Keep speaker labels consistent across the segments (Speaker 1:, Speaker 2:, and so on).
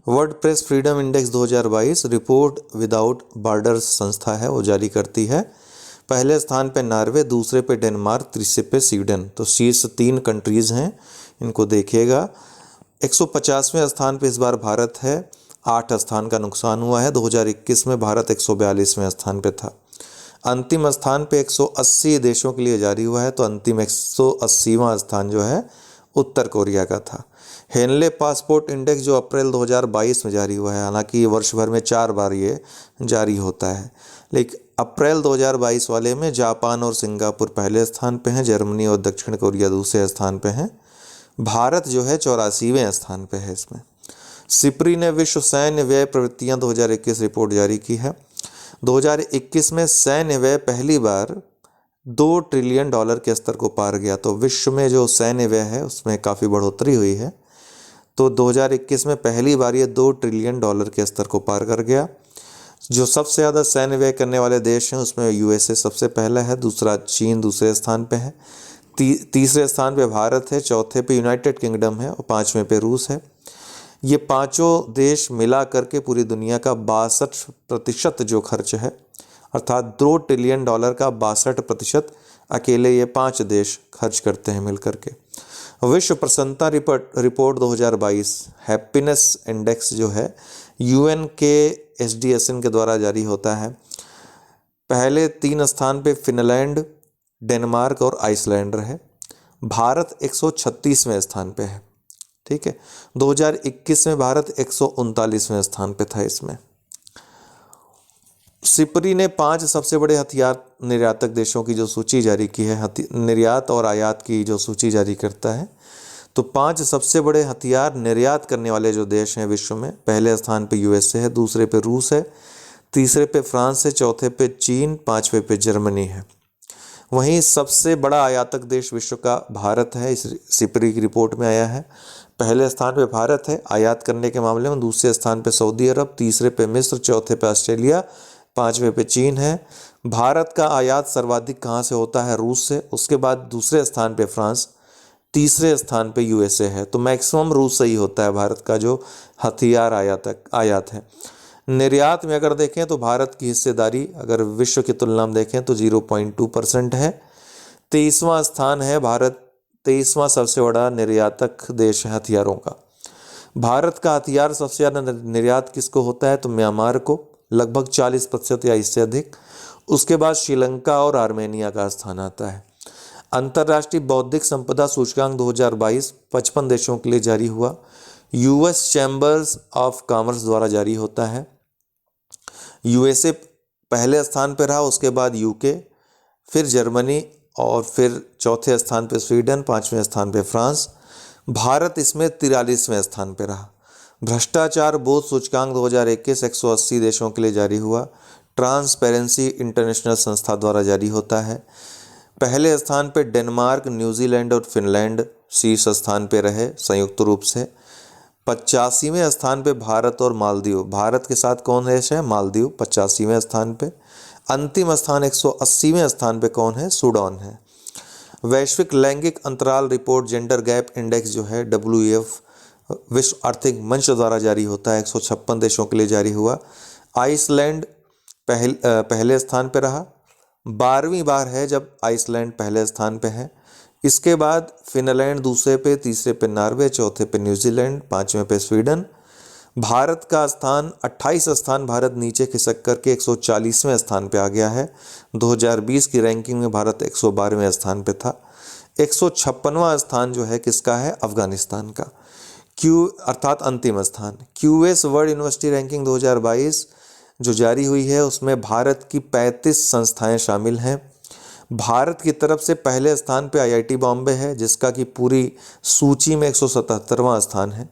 Speaker 1: WordPress freedom index 2022 report without borders संस्था है वो जारी करती है। पहले स्थान पे नॉर्वे, दूसरे पे डेनमार्क, तीसरे पे स्वीडन। तो शीर्ष 3 कंट्रीज़ हैं, इनको देखिएगा। 150वें स्थान पे इस बार भारत है। 8 स्थान का नुकसान हुआ है। 2021 में भारत 142वें स्थान पे था। अंतिम स्थान पे 180 देशों के लिए जारी हुआ है, तो अंतिम 180वां स्थान जो है उत्तर कोरिया का था। हेनले पासपोर्ट इंडेक्स जो अप्रैल 2022 में जारी हुआ है, हालांकि ये वर्ष भर में 4 बार ये जारी होता है, लेकिन अप्रैल 2022 वाले में जापान और सिंगापुर पहले स्थान पे हैं, जर्मनी और दक्षिण कोरिया दूसरे स्थान पे हैं। भारत जो है 84वें स्थान पे है इसमें। सिप्री ने विश्व सैन्य व्यय प्रवृत्तियाँ 2021 रिपोर्ट जारी की है। 2021 में सैन्य व्यय पहली बार $2 ट्रिलियन के स्तर को पार गया। तो विश्व में जो सैन्य व्यय है उसमें काफ़ी बढ़ोतरी हुई है। तो 2021 में पहली बार ये $2 ट्रिलियन के स्तर को पार कर गया। जो सबसे ज़्यादा सैन्य व्यय करने वाले देश हैं उसमें यूएसए सबसे पहला है, दूसरा चीन दूसरे स्थान पे है, तीसरे स्थान पे भारत है, चौथे पे यूनाइटेड किंगडम है और 5वें पे रूस है। ये पांचों देश मिला करके पूरी दुनिया का 62% जो खर्च है, अर्थात $2 ट्रिलियन का 62% अकेले ये 5 देश खर्च करते हैं मिल करके। विश्व प्रसन्नता रिपोर्ट 2022 हैप्पीनेस इंडेक्स जो है यूएन के एसडीएसएन के द्वारा जारी होता है। पहले 3 स्थान पे फिनलैंड, डेनमार्क और आइसलैंड रहे। भारत 136वें स्थान पे है। ठीक है, 2021 में भारत 139वें स्थान पे था इसमें। सिप्री ने 5 सबसे बड़े हथियार निर्यातक देशों की जो सूची जारी की है, निर्यात और आयात की जो सूची जारी करता है, तो 5 सबसे बड़े हथियार निर्यात करने वाले जो देश हैं विश्व में, पहले स्थान पे यूएसए है, दूसरे पे रूस है, तीसरे पे फ्रांस है, चौथे पे चीन, 5वें पे जर्मनी है। वहीं सबसे बड़ा आयातक देश विश्व का भारत है, इस सिप्री की रिपोर्ट में आया है। पहले स्थान पे भारत है आयात करने के मामले में, दूसरे स्थान पे सऊदी अरब, तीसरे पे मिस्र, चौथे पे ऑस्ट्रेलिया, 5वें पे चीन है। भारत का आयात सर्वाधिक कहाँ से होता है? रूस से। उसके बाद दूसरे स्थान पे फ्रांस, तीसरे स्थान पे यूएसए है। तो मैक्सिमम रूस से ही होता है भारत का जो हथियार आयात है। निर्यात में अगर देखें तो भारत की हिस्सेदारी अगर विश्व की तुलना में देखें तो 0.2% है। 23वां स्थान है भारत, 23वां सबसे बड़ा निर्यातक देश है हथियारों का। भारत का हथियार सबसे ज़्यादा निर्यात किसको होता है? तो म्यांमार को, लगभग 40% या इससे अधिक। उसके बाद श्रीलंका और आर्मेनिया का स्थान आता है। अंतर्राष्ट्रीय बौद्धिक संपदा सूचकांक 2022 55 देशों के लिए जारी हुआ। यूएस चैम्बर्स ऑफ कॉमर्स द्वारा जारी होता है। यूएसए पहले स्थान पर रहा, उसके बाद यूके, फिर जर्मनी और फिर चौथे स्थान पे स्वीडन, 5वें स्थान पे फ्रांस। भारत इसमें 43वें स्थान पे रहा। भ्रष्टाचार बोध सूचकांक 2021 180 देशों के लिए जारी हुआ। ट्रांसपेरेंसी इंटरनेशनल संस्था द्वारा जारी होता है। पहले स्थान पे डेनमार्क, न्यूजीलैंड और फिनलैंड शीर्ष स्थान पे रहे संयुक्त रूप से। 85वें स्थान पे भारत और मालदीव। भारत के साथ कौन देश है? मालदीव 85वें स्थान पे। अंतिम स्थान 180वें स्थान पे कौन है? सूडान है। वैश्विक लैंगिक अंतराल रिपोर्ट जेंडर गैप इंडेक्स जो है WEF विश्व आर्थिक मंच द्वारा जारी होता है, 156 देशों के लिए जारी हुआ। आइसलैंड पहले स्थान पे रहा। 12वीं बार है जब आइसलैंड पहले स्थान पे है। इसके बाद फिनलैंड दूसरे पे, तीसरे पे नॉर्वे, चौथे पे न्यूजीलैंड, 5वें पे स्वीडन। भारत का स्थान 28 स्थान भारत नीचे खिसक करके 140वें स्थान पे आ गया है। 2020 की रैंकिंग में भारत 112वें स्थान पे था। 156वां स्थान जो है किसका है? अफगानिस्तान का। अर्थात अंतिम स्थान। QS वर्ल्ड यूनिवर्सिटी रैंकिंग 2022 जो जारी हुई है उसमें भारत की 35 संस्थाएं शामिल हैं। भारत की तरफ से पहले स्थान पे IIT बॉम्बे है जिसका कि पूरी सूची में 177वां स्थान है।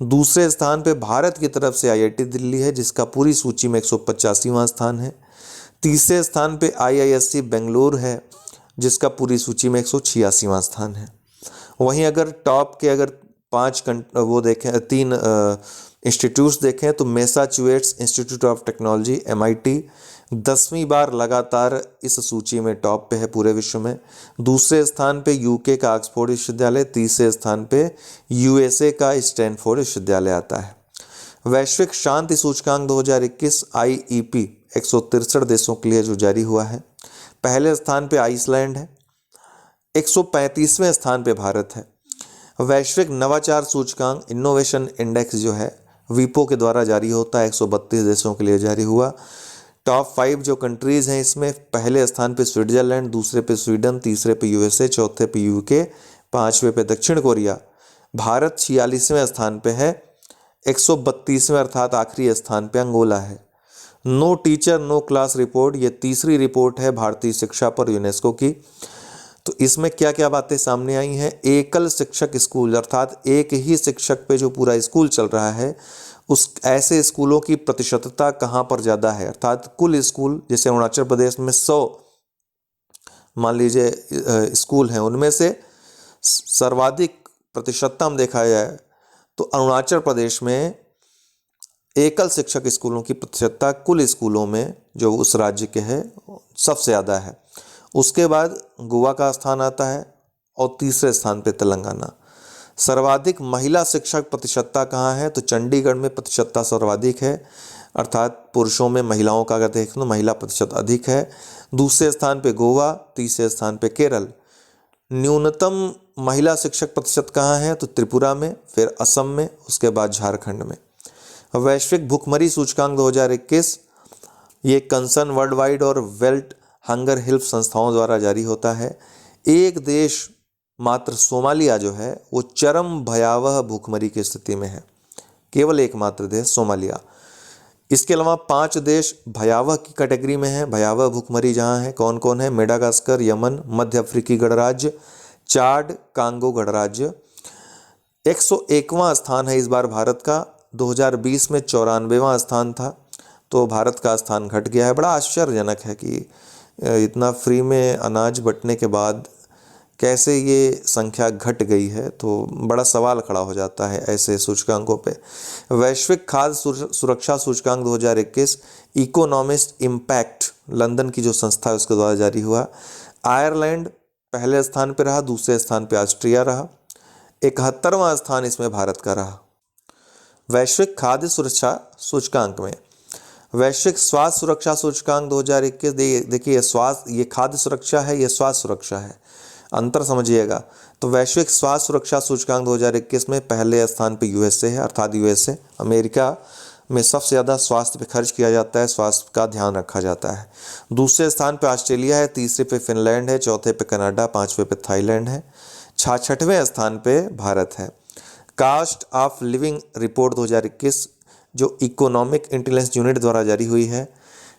Speaker 1: दूसरे स्थान पे भारत की तरफ से IIT दिल्ली है जिसका पूरी सूची में 185वां स्थान है। तीसरे स्थान पे IISc बेंगलुरु है जिसका पूरी सूची में 186वां स्थान है। वहीं अगर टॉप के अगर 3 इंस्टीट्यूट्स देखें तो Massachusetts institute of technology MIT 10वीं बार लगातार इस सूची में टॉप पे है पूरे विश्व में। दूसरे स्थान पे UK का ऑक्सफोर्ड विश्वविद्यालय, तीसरे स्थान पे USA का स्टैनफोर्ड विश्वविद्यालय आता है। वैश्विक शांति सूचकांक 2021 IEP 163 देशों के लिए जो जारी हुआ है, पहले स्थान पे आइसलैंड है, 135वें स्थान पे भारत है। वैश्विक नवाचार सूचकांक इनोवेशन इंडेक्स जो है वीपो के द्वारा जारी होता है, 132 देशों के लिए जारी हुआ। टॉप 5 जो कंट्रीज़ हैं इसमें पहले स्थान पे स्विट्जरलैंड, दूसरे पे स्वीडन, तीसरे पे USA, चौथे पे UK, पाँचवें पे दक्षिण कोरिया। भारत 46वें स्थान पे है, 132वें अर्थात आखिरी स्थान पे अंगोला है। No teacher no class report, ये तीसरी रिपोर्ट है भारतीय शिक्षा पर यूनेस्को की। तो इसमें क्या क्या बातें सामने आई हैं? एकल शिक्षक स्कूल अर्थात एक ही शिक्षक पे जो पूरा स्कूल चल रहा है, उस ऐसे स्कूलों की प्रतिशतता कहाँ पर ज़्यादा है, अर्थात कुल स्कूल जैसे अरुणाचल प्रदेश में 100 मान लीजिए स्कूल हैं, उनमें से सर्वाधिक प्रतिशतता हम देखा जाए तो अरुणाचल प्रदेश में एकल शिक्षक स्कूलों की प्रतिशतता कुल स्कूलों में जो उस राज्य के है सबसे ज़्यादा है। उसके बाद गोवा का स्थान आता है और तीसरे स्थान पे तेलंगाना। सर्वाधिक महिला शिक्षक प्रतिशतता कहाँ है? तो चंडीगढ़ में प्रतिशतता सर्वाधिक है, अर्थात पुरुषों में महिलाओं का अगर देखें तो महिला प्रतिशत अधिक है। दूसरे स्थान पे गोवा, तीसरे स्थान पे केरल। न्यूनतम महिला शिक्षक प्रतिशत कहाँ है? तो त्रिपुरा में, फिर असम में, उसके बाद झारखंड में। वैश्विक भुखमरी सूचकांक 2021 ये कंसर्न वर्ल्ड वाइड और वेल्ट हंगर हेल्प संस्थाओं द्वारा जारी होता है। एक देश मात्र सोमालिया जो है वो चरम भयावह भूखमरी की स्थिति में है, केवल एकमात्र देश सोमालिया। इसके अलावा 5 देश भयावह की कैटेगरी में है, भयावह भूखमरी जहां है। कौन कौन है? मेडागास्कर, यमन, मध्य अफ्रीकी गणराज्य, चाड, कांगो गणराज्य। 101वां स्थान है इस बार भारत का, 2020 में 94वां स्थान था, तो भारत का स्थान घट गया है। बड़ा आश्चर्यजनक है कि इतना फ्री में अनाज बंटने के बाद कैसे ये संख्या घट गई है, तो बड़ा सवाल खड़ा हो जाता है ऐसे सूचकांकों पे। वैश्विक खाद्य सुरक्षा सूचकांक 2021 इकोनॉमिस्ट इम्पैक्ट लंदन की जो संस्था है उसके द्वारा जारी हुआ। आयरलैंड पहले स्थान पे रहा, दूसरे स्थान पे ऑस्ट्रिया रहा, 71वां स्थान इसमें भारत का रहा। वैश्विक खाद्य सुरक्षा सूचकांक में वैश्विक स्वास्थ्य सुरक्षा सूचकांक 2021, देखिए स्वास्थ्य ये खाद्य सुरक्षा है, ये स्वास्थ्य सुरक्षा है, अंतर समझिएगा। तो वैश्विक स्वास्थ्य सुरक्षा सूचकांक 2021 में पहले स्थान पे USA है, अर्थात USA अमेरिका में सबसे ज़्यादा स्वास्थ्य पे खर्च किया जाता है, स्वास्थ्य का ध्यान रखा जाता है। दूसरे स्थान पे ऑस्ट्रेलिया है, तीसरे पे फिनलैंड है, चौथे पे कनाडा, पाँचवें पे थाईलैंड है, 66वें स्थान पे भारत है। कास्ट ऑफ लिविंग रिपोर्ट 2021 जो इकोनॉमिक इंटेलिजेंस यूनिट द्वारा जारी हुई है,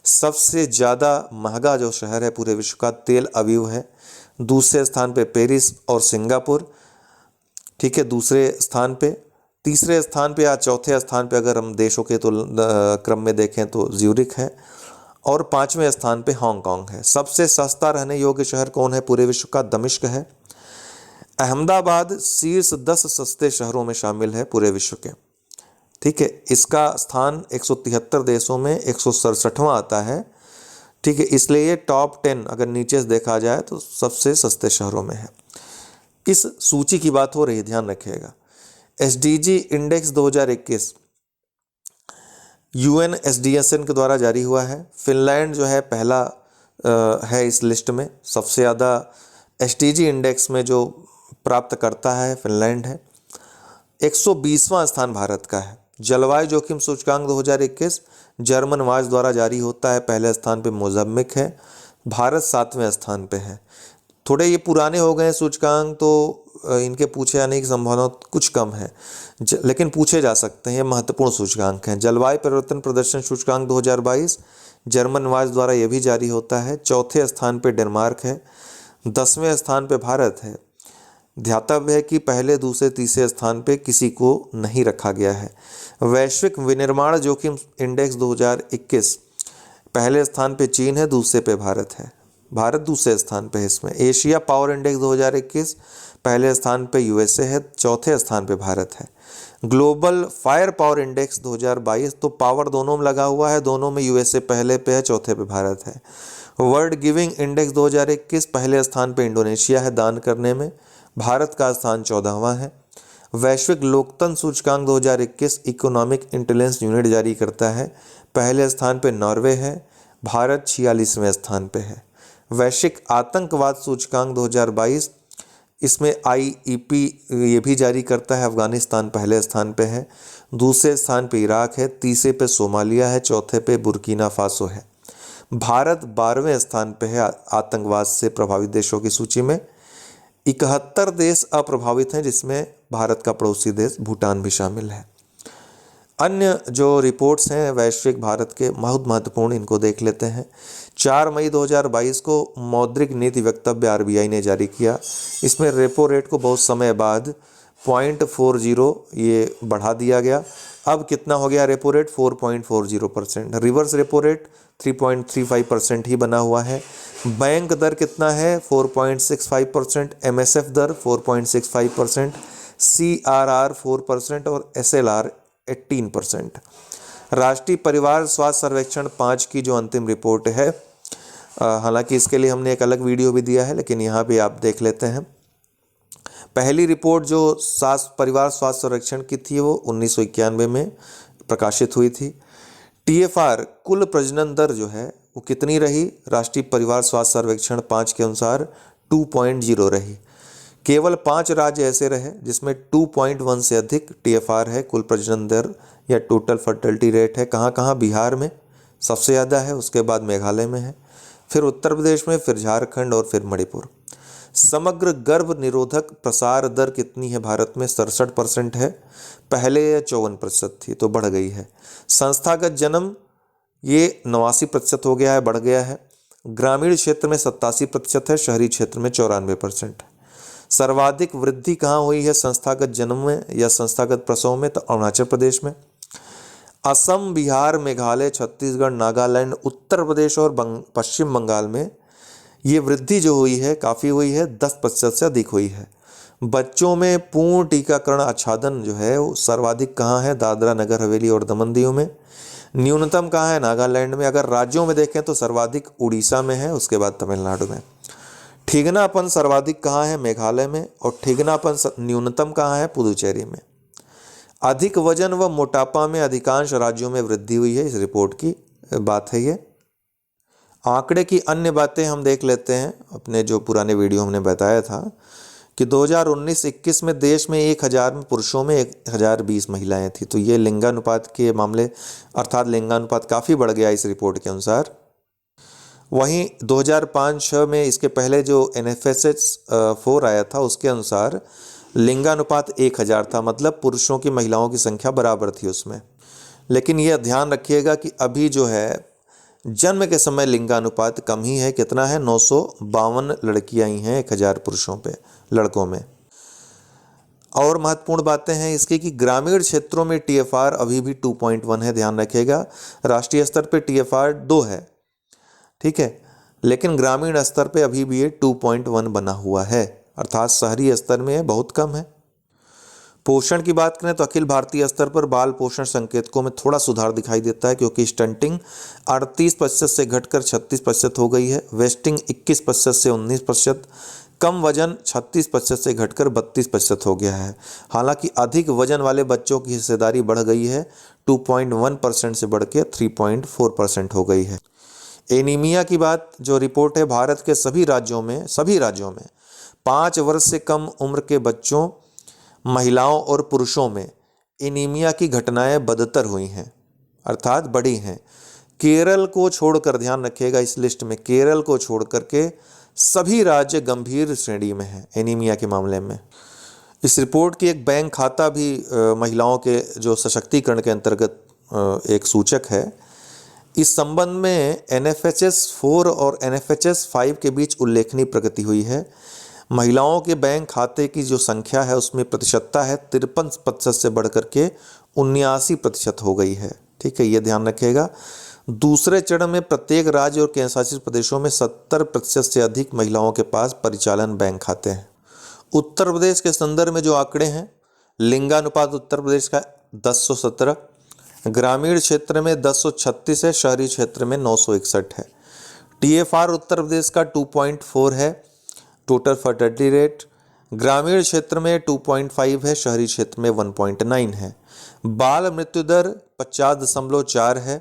Speaker 1: सबसे ज़्यादा महंगा जो शहर है पूरे विश्व का तेल अवीव है। दूसरे स्थान पे पेरिस और सिंगापुर, ठीक है, दूसरे स्थान पे। तीसरे स्थान पे या चौथे स्थान पे अगर हम देशों के तो क्रम में देखें तो ज्यूरिख है, और 5वें स्थान पे हांगकांग है। सबसे सस्ता रहने योग्य शहर कौन है पूरे विश्व का? दमिश्क है। अहमदाबाद शीर्ष 10 सस्ते शहरों में शामिल है पूरे विश्व के, ठीक है। इसका स्थान 173 देशों में 167वां आता है, ठीक है। इसलिए ये टॉप 10 अगर नीचे से देखा जाए तो सबसे सस्ते शहरों में है। किस सूची की बात हो रही है, ध्यान रखिएगा। SDG इंडेक्स 2021 UNSDSN के द्वारा जारी हुआ है। फिनलैंड जो है पहला है इस लिस्ट में, सबसे ज़्यादा SDG इंडेक्स में जो प्राप्त करता है फिनलैंड है। 120वां स्थान भारत का है। जलवायु जोखिम सूचकांक 2021 जर्मन वाच द्वारा जारी होता है, पहले स्थान पे मोजाम्बिक है, भारत 7वें स्थान पे है। थोड़े ये पुराने हो गए सूचकांक, तो इनके पूछे जाने की संभावना कुछ कम है, लेकिन पूछे जा सकते हैं, ये महत्वपूर्ण सूचकांक हैं। जलवायु परिवर्तन प्रदर्शन सूचकांक 2022 जर्मन वाच द्वारा ये भी जारी होता है, चौथे स्थान पे डेनमार्क है, 10वें स्थान पे भारत है। ध्यातव्य है कि पहले, दूसरे, तीसरे स्थान पे किसी को नहीं रखा गया है। वैश्विक विनिर्माण जोखिम इंडेक्स 2021 पहले स्थान पे चीन है, दूसरे पे भारत है, भारत दूसरे स्थान पे है इसमें। एशिया पावर इंडेक्स 2021 पहले स्थान पे USA है, चौथे स्थान पे भारत है। ग्लोबल फायर पावर इंडेक्स 2022 तो पावर दोनों में लगा हुआ है, दोनों में USA पहले पे है, चौथे पे भारत है। वर्ल्ड गिविंग इंडेक्स 2021 पहले स्थान पे इंडोनेशिया है दान करने में, भारत का स्थान 14वां है। वैश्विक लोकतंत्र सूचकांक 2021 इकोनॉमिक इंटेलिजेंस यूनिट जारी करता है। पहले स्थान पे नॉर्वे है, भारत 46वें स्थान पे है। वैश्विक आतंकवाद सूचकांक 2022, इसमें IEP ये भी जारी करता है। अफगानिस्तान पहले स्थान पे है, दूसरे स्थान पे इराक है, तीसरे पे सोमालिया है, चौथे पे बुर्किना फासो है। भारत 12वें स्थान पे है आतंकवाद से प्रभावित देशों की सूची में। 71 देश अप्रभावित हैं, जिसमें भारत का पड़ोसी देश भूटान भी शामिल है। अन्य जो रिपोर्ट्स हैं वैश्विक भारत के बहुत महत्वपूर्ण, इनको देख लेते हैं। 4 मई 2022 को मौद्रिक नीति वक्तव्य RBI ने जारी किया। इसमें रेपो रेट को बहुत समय बाद 0.40 ये बढ़ा दिया गया। अब कितना हो गया repo rate? 4.40%। Reverse repo rate 3.35% ही बना हुआ है। बैंक दर कितना है? 4.65%। MSF दर 4.65%, CRR 4% और SLR 18%। राष्ट्रीय परिवार स्वास्थ्य सर्वेक्षण 5 की जो अंतिम रिपोर्ट है, हालांकि इसके लिए हमने एक अलग वीडियो भी दिया है, लेकिन यहाँ भी आप देख लेते हैं। पहली रिपोर्ट जो परिवार स्वास्थ्य सर्वेक्षण की थी वो 1991 में प्रकाशित हुई थी। TFR कुल प्रजनन दर जो है वो कितनी रही? राष्ट्रीय परिवार स्वास्थ्य सर्वेक्षण 5 के अनुसार 2.0 रही। केवल 5 राज्य ऐसे रहे जिसमें 2.1 से अधिक TFR है, कुल प्रजनन दर या टोटल फर्टिलिटी रेट है। कहाँ कहाँ? बिहार में सबसे ज़्यादा है, उसके बाद मेघालय में है, फिर उत्तर प्रदेश में, फिर झारखंड और फिर मणिपुर। समग्र गर्भ निरोधक प्रसार दर कितनी है भारत में? 67% है। पहले 54% थी, तो बढ़ गई है। संस्थागत जन्म ये 89% हो गया है, बढ़ गया है। ग्रामीण क्षेत्र में 87% है, शहरी क्षेत्र में 94% है। सर्वाधिक वृद्धि कहाँ हुई है संस्थागत जन्म में या संस्थागत प्रसव में? तो अरुणाचल प्रदेश में। असम, बिहार, मेघालय, छत्तीसगढ़, नागालैंड, उत्तर प्रदेश और पश्चिम बंगाल में ये वृद्धि जो हुई है काफ़ी हुई है, 10% से अधिक हुई है। बच्चों में पूर्ण टीकाकरण आच्छादन जो है वो सर्वाधिक कहाँ है? दादरा नगर हवेली और दमन दीव में। न्यूनतम कहाँ है? नागालैंड में। अगर राज्यों में देखें तो सर्वाधिक उड़ीसा में है, उसके बाद तमिलनाडु में। ठिगनापन सर्वाधिक कहाँ है? मेघालय में। और ठिगनापन न्यूनतम कहाँ है? पुदुचेरी में। अधिक वजन व मोटापा में अधिकांश राज्यों में वृद्धि हुई है, इस रिपोर्ट की बात है ये। आंकड़े की अन्य बातें हम देख लेते हैं। अपने जो पुराने वीडियो हमने बताया था कि 2019-21 में देश में 1000 में पुरुषों में 1020 महिलाएं थी, तो ये लिंगानुपात के मामले अर्थात लिंगानुपात काफ़ी बढ़ गया इस रिपोर्ट के अनुसार। वहीं 2005-06 में इसके पहले जो NFSS 4 आया था उसके अनुसार लिंगानुपात 1000 था, मतलब पुरुषों की महिलाओं की संख्या बराबर थी उसमें। लेकिन यह ध्यान रखिएगा कि अभी जो है जन्म के समय लिंगानुपात कम ही है। कितना है? 952 लड़कियां ही हैं 1000 पुरुषों पे, लड़कों में। और महत्वपूर्ण बातें हैं इसकी कि ग्रामीण क्षेत्रों में TFR अभी भी 2.1 है, ध्यान रखिएगा। राष्ट्रीय स्तर पे TFR 2 है, ठीक है, लेकिन ग्रामीण स्तर पे अभी भी ये 2.1 बना हुआ है, अर्थात शहरी स्तर में बहुत कम है। पोषण की बात करें तो अखिल भारतीय स्तर पर बाल पोषण संकेतकों में थोड़ा सुधार दिखाई देता है, क्योंकि स्टंटिंग 38% से घटकर 36% हो गई है, वेस्टिंग 21% से 19%, कम वजन 36% से घटकर 32% हो गया है। हालांकि अधिक वजन वाले बच्चों की हिस्सेदारी बढ़ गई है, 2.1% से बढ़ के 3.4% हो गई है। एनीमिया की बात जो रिपोर्ट है, भारत के सभी राज्यों में 5 वर्ष से कम उम्र के बच्चों, महिलाओं और पुरुषों में एनीमिया की घटनाएं बदतर हुई हैं, अर्थात बढ़ी हैं। केरल को छोड़कर, ध्यान रखिएगा इस लिस्ट में, केरल को छोड़ करके सभी राज्य गंभीर श्रेणी में हैं एनीमिया के मामले में। इस रिपोर्ट की एक बैंक खाता भी महिलाओं के जो सशक्तिकरण के अंतर्गत एक सूचक है। इस संबंध में NFHS 4 और NFHS 5 के बीच उल्लेखनीय प्रगति हुई है। महिलाओं के बैंक खाते की जो संख्या है उसमें प्रतिशतता है 53% से बढ़कर के 79% हो गई है, ठीक है, ये ध्यान रखिएगा। दूसरे चरण में प्रत्येक राज्य और केंद्रशासित प्रदेशों में 70% से अधिक महिलाओं के पास परिचालन बैंक खाते हैं। उत्तर प्रदेश के संदर्भ में जो आंकड़े हैं, लिंगानुपात उत्तर प्रदेश का 1017, ग्रामीण क्षेत्र में 1036 है, शहरी क्षेत्र में 961 है। TFR उत्तर प्रदेश का 2.4 है, टोटल फर्टिलिटी रेट। ग्रामीण क्षेत्र में 2.5 है, शहरी क्षेत्र में 1.9 है। बाल मृत्यु दर 50.4 है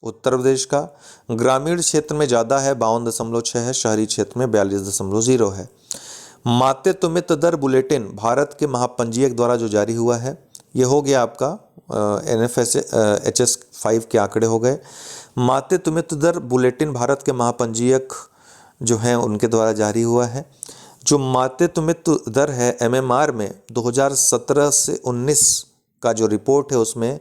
Speaker 1: उत्तर प्रदेश का, ग्रामीण क्षेत्र में ज़्यादा है 52.6 है, शहरी क्षेत्र में 42.0 है। मातृत्व मृत्यु दर बुलेटिन भारत के महापंजीयक द्वारा जो जारी हुआ है, ये हो गया आपका NFHS 5 के आंकड़े हो गए। मातृत्व मृत्यु दर बुलेटिन भारत के महापंजीयक जो हैं उनके द्वारा जारी हुआ है। जो मातृत्व मृत्यु दर है MMR में 2017 से 19 का जो रिपोर्ट है उसमें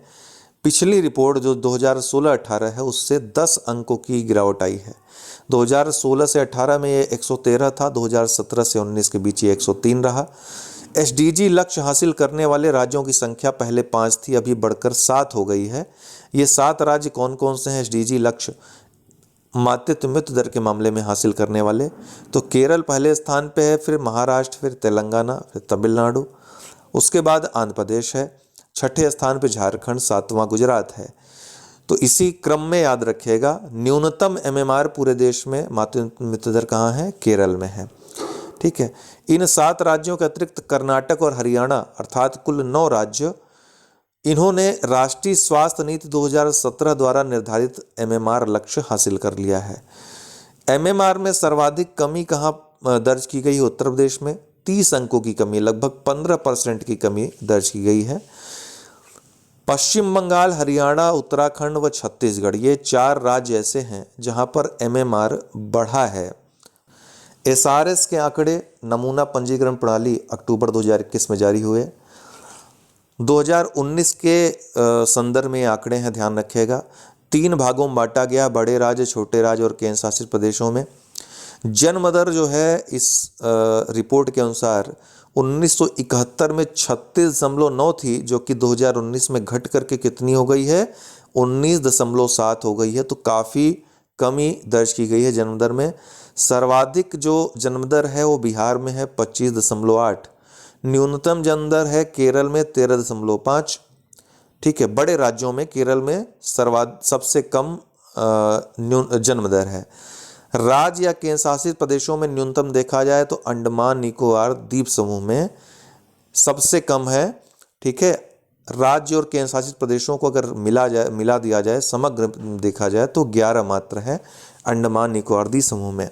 Speaker 1: पिछली रिपोर्ट जो 2016-18 है उससे 10 अंकों की गिरावट आई है। 2016 से 18 में ये 113 था, 2017 से 19 के बीच ये 103 रहा। SDG लक्ष्य हासिल करने वाले राज्यों की संख्या पहले 5 थी, अभी बढ़कर 7 हो गई है। ये 7 राज्य कौन कौन से हैं SDG लक्ष्य मातृत्व मृत्यु दर के मामले में हासिल करने वाले? तो केरल पहले स्थान पे है, फिर महाराष्ट्र, फिर तेलंगाना, फिर तमिलनाडु, उसके बाद आंध्र प्रदेश है, छठे स्थान पे झारखंड, 7वां गुजरात है। तो इसी क्रम में याद रखिएगा न्यूनतम MMR पूरे देश में मातृत्व मृत्यु दर कहाँ है? केरल में है। ठीक है, इन 7 राज्यों के अतिरिक्त कर्नाटक और हरियाणा अर्थात कुल 9 राज्य, इन्होंने राष्ट्रीय स्वास्थ्य नीति 2017 द्वारा निर्धारित MMR लक्ष्य हासिल कर लिया है। MMR में सर्वाधिक कमी कहाँ दर्ज की गई है? उत्तर प्रदेश में 30 अंकों की कमी, लगभग 15% की कमी दर्ज की गई है। पश्चिम बंगाल, हरियाणा, उत्तराखंड व छत्तीसगढ़, ये 4 राज्य ऐसे हैं जहां पर MMR बढ़ा है। SRS के आंकड़े नमूना पंजीकरण प्रणाली अक्टूबर 2021 में जारी हुए। 2019 के संदर्भ में आंकड़े हैं, ध्यान रखिएगा। 3 भागों में बांटा गया, बड़े राज्य, छोटे राज्य और केंद्र शासित प्रदेशों में। जन्म दर जो है इस रिपोर्ट के अनुसार 1971 में 36.9 थी, जो कि 2019 में घट करके कितनी हो गई है? 19.7 हो गई है। तो काफ़ी कमी दर्ज की गई है जन्म दर में। सर्वाधिक जो जन्म दर है वो बिहार में है 25.8, न्यूनतम जन्म दर है केरल में 13.5। ठीक है, बड़े राज्यों में केरल में सबसे कम जन्म दर है। राज्य या केंद्र शासित प्रदेशों में न्यूनतम देखा जाए तो अंडमान निकोबार द्वीप समूह में सबसे कम है। ठीक है, राज्य और केंद्र शासित प्रदेशों को अगर मिला दिया जाए, समग्र देखा जाए तो 11 मात्र है अंडमान निकोबार द्वीप समूह में।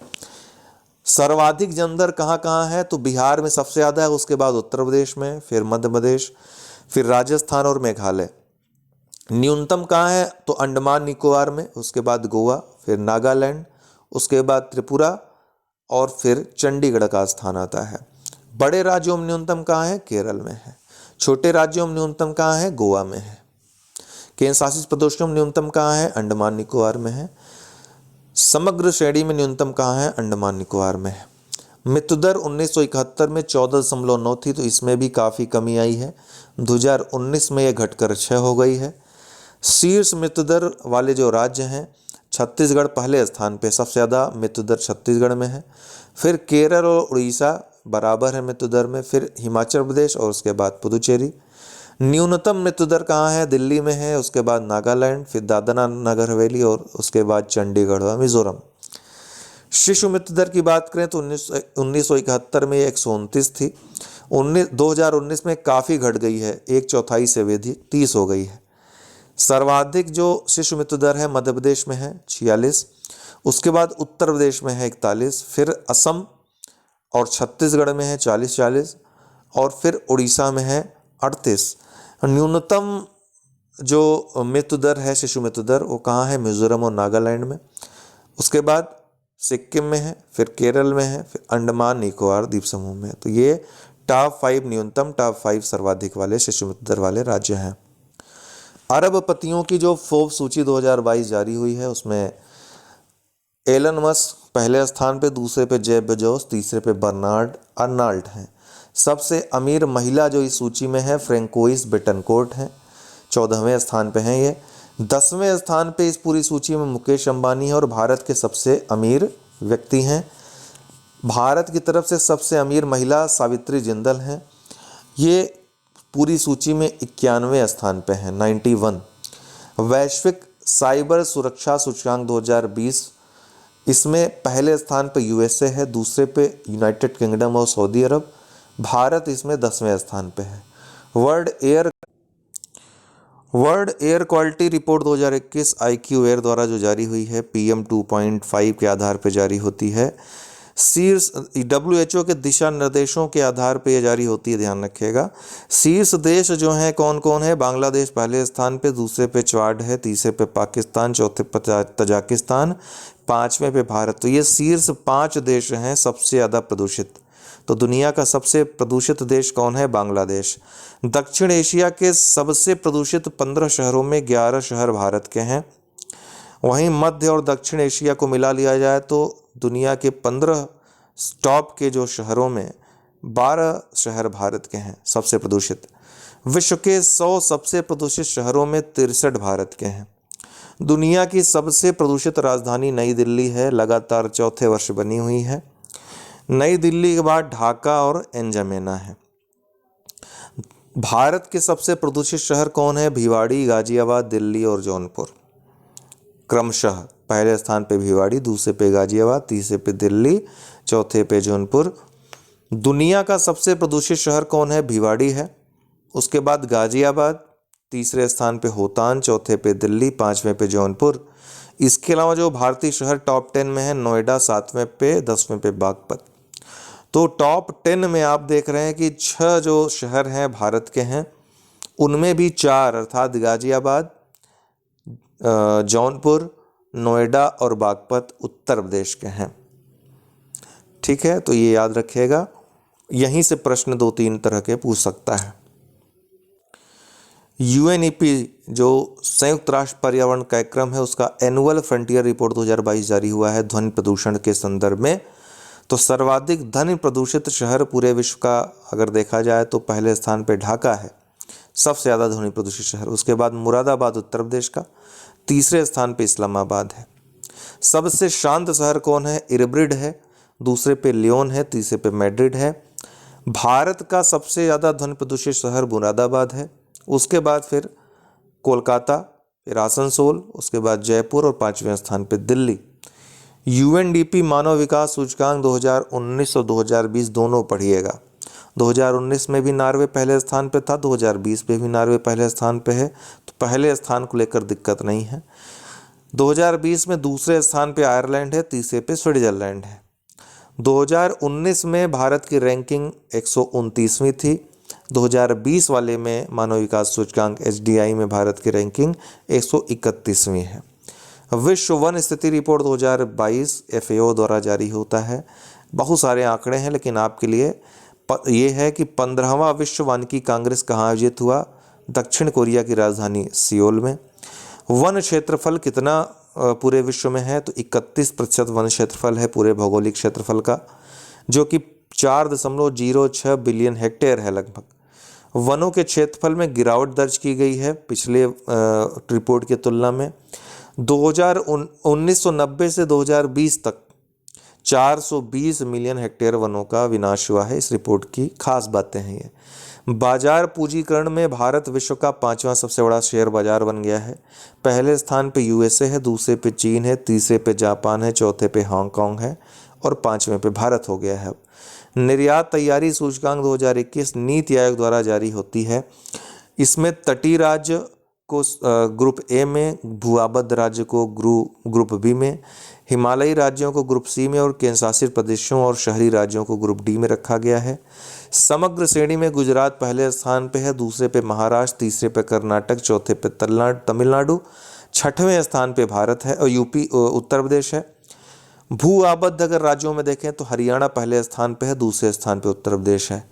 Speaker 1: सर्वाधिक जन्म दर कहाँ कहाँ है? तो बिहार में सबसे ज़्यादा है, उसके बाद उत्तर प्रदेश में, फिर मध्य प्रदेश, फिर राजस्थान और मेघालय। न्यूनतम कहाँ है? तो अंडमान निकोबार में, उसके बाद गोवा, फिर नागालैंड, उसके बाद त्रिपुरा और फिर चंडीगढ़ का स्थान आता है। बड़े राज्यों में न्यूनतम कहाँ है? केरल में है। छोटे राज्यों में न्यूनतम कहाँ है? गोवा में है। केंद्र शासित प्रदेशों में न्यूनतम कहाँ है? अंडमान निकोबार में है। समग्र श्रेणी में न्यूनतम कहाँ है? अंडमान निकोबार में है। मृत्यु दर 1971 में 14.9 थी, तो इसमें भी काफ़ी कमी आई है। 2019 में यह घटकर 6 हो गई है। शीर्ष मृत्यु दर वाले जो राज्य हैं, छत्तीसगढ़ पहले स्थान पे, सबसे ज़्यादा मृत्यु दर छत्तीसगढ़ में है। फिर केरल और उड़ीसा बराबर है मृत्यु दर में, फिर हिमाचल प्रदेश और उसके बाद पुदुचेरी। न्यूनतम मृत्यु दर कहाँ है? दिल्ली में है, उसके बाद नागालैंड, फिर दादरा नगर हवेली और उसके बाद चंडीगढ़ व मिजोरम। शिशु मृत्यु दर की बात करें तो 1971 में 129 थी। 2019 में काफ़ी घट गई है, 1/4 से भी 30 हो गई है। सर्वाधिक जो शिशु मृत्यु दर है मध्य प्रदेश में है 46, उसके बाद उत्तर प्रदेश में है 41, फिर असम और छत्तीसगढ़ में है 40 और फिर उड़ीसा में है 38। न्यूनतम जो मृत्यु दर है, शिशु मृत्यु दर, वो कहाँ है? मिजोरम और नागालैंड में, उसके बाद सिक्किम में है, फिर केरल में है, फिर अंडमान निकोबार द्वीप समूह में। तो ये टॉप 5 न्यूनतम, टॉप 5 सर्वाधिक वाले शिशु मृत्यु दर वाले राज्य हैं। अरबपतियों की जो फोर्ब्स सूची 2022 जारी हुई है, उसमें एलन मस्क पहले स्थान पे, दूसरे पे जेफ बेजोस, तीसरे पे बर्नार्ड अर्नाल्ड हैं। सबसे अमीर महिला जो इस सूची में है फ्रेंकोइस बेटनकोर्ट हैं, 14वें स्थान पे हैं ये। 10वें स्थान पे इस पूरी सूची में मुकेश अंबानी है और भारत के सबसे अमीर व्यक्ति हैं। भारत की तरफ से सबसे अमीर महिला सावित्री जिंदल हैं, ये पूरी सूची में 91वें स्थान पे हैं, 91। वैश्विक साइबर सुरक्षा सूचकांक 2020, इसमें पहले स्थान पे USA है, दूसरे पे यूनाइटेड किंगडम और सऊदी अरब, भारत इसमें 10वें स्थान पे है। World air quality report 2021 IQ air द्वारा जो जारी हुई है, PM 2.5 के आधार पर जारी होती है। शीर्ष WHO के दिशा निर्देशों के आधार पर यह जारी होती है, ध्यान रखिएगा। शीर्ष देश जो हैं कौन कौन है? बांग्लादेश पहले स्थान पे, दूसरे पे चाड है, तीसरे पे पाकिस्तान, चौथे पे तजाकिस्तान, पांचवें पे भारत। तो ये शीर्ष 5 देश हैं सबसे ज़्यादा प्रदूषित। तो दुनिया का सबसे प्रदूषित देश कौन है? बांग्लादेश। दक्षिण एशिया के सबसे प्रदूषित 15 शहरों में 11 शहर भारत के हैं। वहीं मध्य और दक्षिण एशिया को मिला लिया जाए तो दुनिया के 15 टॉप के जो शहरों में 12 शहर भारत के हैं सबसे प्रदूषित। विश्व के 100 सबसे प्रदूषित शहरों में 63 भारत के हैं। दुनिया की सबसे प्रदूषित राजधानी नई दिल्ली है, लगातार चौथे वर्ष बनी हुई है। नई दिल्ली के बाद ढाका और एंजामेना है। भारत के सबसे प्रदूषित शहर कौन है? भिवाड़ी, गाजियाबाद, दिल्ली और जौनपुर। क्रमशः पहले स्थान पे भिवाड़ी, दूसरे पे गाजियाबाद, तीसरे पे दिल्ली, चौथे पे जौनपुर। दुनिया का सबसे प्रदूषित शहर कौन है? भिवाड़ी है। उसके बाद गाजियाबाद, तीसरे स्थान पे होतान, चौथे पे दिल्ली, पांचवें पे जौनपुर। इसके अलावा जो भारतीय शहर टॉप 10 में है, नोएडा 7वें पे, 10वें पे बागपत। तो टॉप 10 में आप देख रहे हैं कि 6 जो शहर हैं भारत के हैं, उनमें भी 4 अर्थात गाजियाबाद, जौनपुर, नोएडा और बागपत उत्तर प्रदेश के हैं। ठीक है, तो ये याद रखिएगा। यहीं से प्रश्न 2-3 तरह के पूछ सकता है। UNEP जो संयुक्त राष्ट्र पर्यावरण कार्यक्रम है, उसका एनुअल फ्रंटियर रिपोर्ट 2022 जारी हुआ है ध्वनि प्रदूषण के संदर्भ में। तो सर्वाधिक ध्वनि प्रदूषित शहर पूरे विश्व का अगर देखा जाए तो पहले स्थान पे ढाका है, सबसे ज़्यादा ध्वनि प्रदूषित शहर। उसके बाद मुरादाबाद उत्तर प्रदेश का, तीसरे स्थान पे इस्लामाबाद है। सबसे शांत शहर कौन है? इरब्रिड है, दूसरे पे लियोन है, तीसरे पे मैड्रिड है। भारत का सबसे ज़्यादा ध्वनि प्रदूषित शहर मुरादाबाद है, उसके बाद फिर कोलकाता, फिर आसनसोल, उसके बाद जयपुर और 5वें स्थान पे दिल्ली। UNDP मानव विकास सूचकांक 2019 और 2020 दोनों पढ़िएगा। 2019 में भी नॉर्वे पहले स्थान पे था, 2020 में भी नॉर्वे पहले स्थान पे है, तो पहले स्थान को लेकर दिक्कत नहीं है। 2020 में दूसरे स्थान पे आयरलैंड है, तीसरे पे स्विट्जरलैंड है। 2019 में भारत की रैंकिंग 129वीं थी। 2020 वाले में मानव विकास सूचकांक HDI में भारत की रैंकिंग 131वीं है। विश्व वन स्थिति रिपोर्ट 2022 FAO द्वारा जारी होता है। बहुत सारे आंकड़े हैं, लेकिन आपके लिए ये है कि 15वां विश्व वानिकी कांग्रेस कहाँ आयोजित हुआ? दक्षिण कोरिया की राजधानी सियोल में। वन क्षेत्रफल कितना पूरे विश्व में है? तो 31% वन क्षेत्रफल है पूरे भौगोलिक क्षेत्रफल का, जो कि 4.06 बिलियन हेक्टेयर है लगभग। वनों के क्षेत्रफल में गिरावट दर्ज की गई है पिछले रिपोर्ट की तुलना में। 1990 से 2020 तक 420 मिलियन हेक्टेयर वनों का विनाश हुआ है। इस रिपोर्ट की खास बातें हैं ये। बाजार पूंजीकरण में भारत विश्व का 5वां सबसे बड़ा शेयर बाजार बन गया है। पहले स्थान पे USA है, दूसरे पे चीन है, तीसरे पे जापान है, चौथे पे हांगकांग है और 5वें पे भारत हो गया है। निर्यात तैयारी सूचकांक 2021 नीति आयोग द्वारा जारी होती है। इसमें तटीय राज्य को ग्रुप A में, भूआबद्ध राज्य को ग्रुप B में, हिमालयी राज्यों को ग्रुप C में और केंद्र शासित प्रदेशों और शहरी राज्यों को ग्रुप D में रखा गया है। समग्र श्रेणी में गुजरात पहले स्थान पे है, दूसरे पे महाराष्ट्र, तीसरे पे कर्नाटक, चौथे पे तमिलनाडु, 6वें स्थान पे भारत है और UP उत्तर प्रदेश है। भू आबद्ध अगर राज्यों में देखें तो हरियाणा पहले स्थान पे है, दूसरे स्थान पे उत्तर प्रदेश है।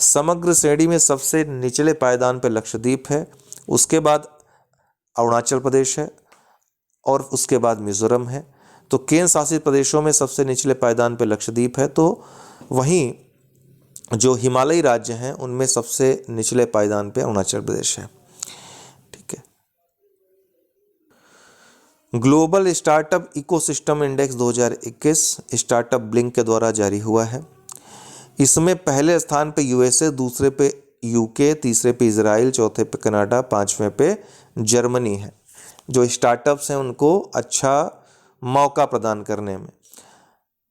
Speaker 1: समग्र श्रेणी में सबसे निचले पायदान पे लक्षद्वीप है, उसके बाद अरुणाचल प्रदेश है और उसके बाद मिजोरम है। तो केंद्र शासित प्रदेशों में सबसे निचले पायदान पे लक्षद्वीप है, तो वहीं जो हिमालयी राज्य हैं उनमें सबसे निचले पायदान पे अरुणाचल प्रदेश है। ठीक है। Global startup ecosystem index 2021 startup blink के द्वारा जारी हुआ है। इसमें पहले स्थान पे USA, दूसरे पे UK, तीसरे पे इजराइल, चौथे पे कनाडा, 5वें पे जर्मनी है। जो स्टार्टअप्स हैं उनको अच्छा मौका प्रदान करने में।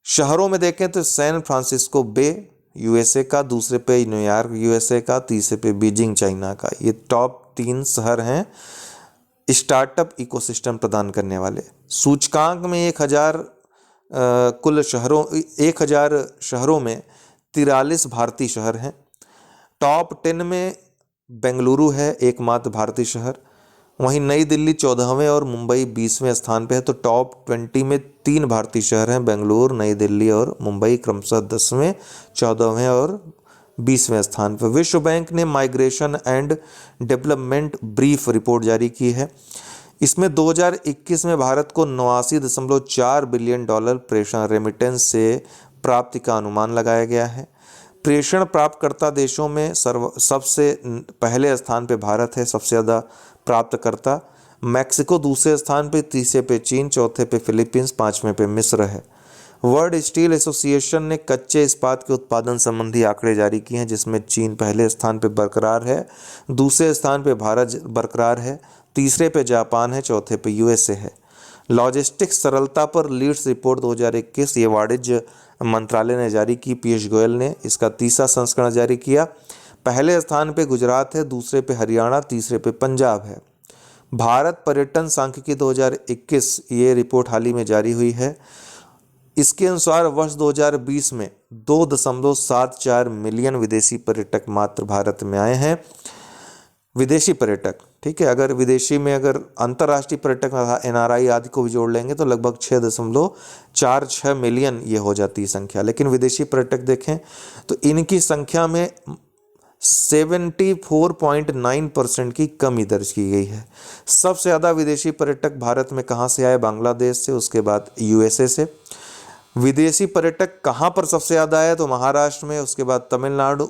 Speaker 1: शहरों में देखें तो सैन फ्रांसिस्को बे, यूएसए का, दूसरे पे न्यूयॉर्क यूएसए का, तीसरे पे बीजिंग चाइना का। ये टॉप 3 शहर हैं स्टार्टअप इकोसिस्टम प्रदान करने वाले। सूचकांक में 1000 कुल शहरों 1000 शहरों में 43 भारतीय शहर हैं। टॉप 10 में बेंगलुरु है एकमात्र भारतीय शहर। वहीं नई दिल्ली 14वें और मुंबई 20वें स्थान पे है। तो टॉप 20 में 3 भारतीय शहर हैं, बेंगलुरु, नई दिल्ली और मुंबई, क्रमशः 10वें, 14वें और 20वें स्थान पर। विश्व बैंक ने migration and development brief report जारी की है। इसमें 2021 में भारत को $89.4 बिलियन प्रेषण रेमिटेंस से प्राप्ति का अनुमान लगाया गया है। प्रेषण प्राप्तकर्ता देशों में सबसे पहले स्थान पे भारत है, सबसे ज़्यादा प्राप्तकर्ता। मैक्सिको दूसरे स्थान पे, तीसरे पे चीन, चौथे पे फिलीपींस, 5वें पे मिस्र है। वर्ल्ड स्टील एसोसिएशन ने कच्चे इस्पात के उत्पादन संबंधी आंकड़े जारी किए हैं, जिसमें चीन पहले स्थान पे बरकरार है, दूसरे स्थान पे भारत बरकरार है, तीसरे पे जापान है, चौथे पे यूएसए है। लॉजिस्टिक्स सरलता पर लीड्स रिपोर्ट 2021 ये वाणिज्य मंत्रालय ने जारी की। पीयूष गोयल ने इसका 3रा संस्करण जारी किया। पहले स्थान पे गुजरात है, दूसरे पे हरियाणा, तीसरे पे पंजाब है। भारत पर्यटन सांख्यिकी 2021 ये रिपोर्ट हाल ही में जारी हुई है। इसके अनुसार वर्ष 2020 में 2.74 मिलियन विदेशी पर्यटक मात्र भारत में आए हैं। विदेशी पर्यटक, ठीक है, अगर विदेशी में अगर अंतर्राष्ट्रीय पर्यटक एनआरआई आदि को भी जोड़ लेंगे तो लगभग 6.46 मिलियन ये हो जाती है संख्या। लेकिन विदेशी पर्यटक देखें तो इनकी संख्या में 74.9% की कमी दर्ज की गई है। सबसे ज़्यादा विदेशी पर्यटक भारत में कहाँ से आए? बांग्लादेश से, उसके बाद यूएसए से। विदेशी पर्यटक कहाँ पर सबसे ज़्यादा आए? तो महाराष्ट्र में, उसके बाद तमिलनाडु,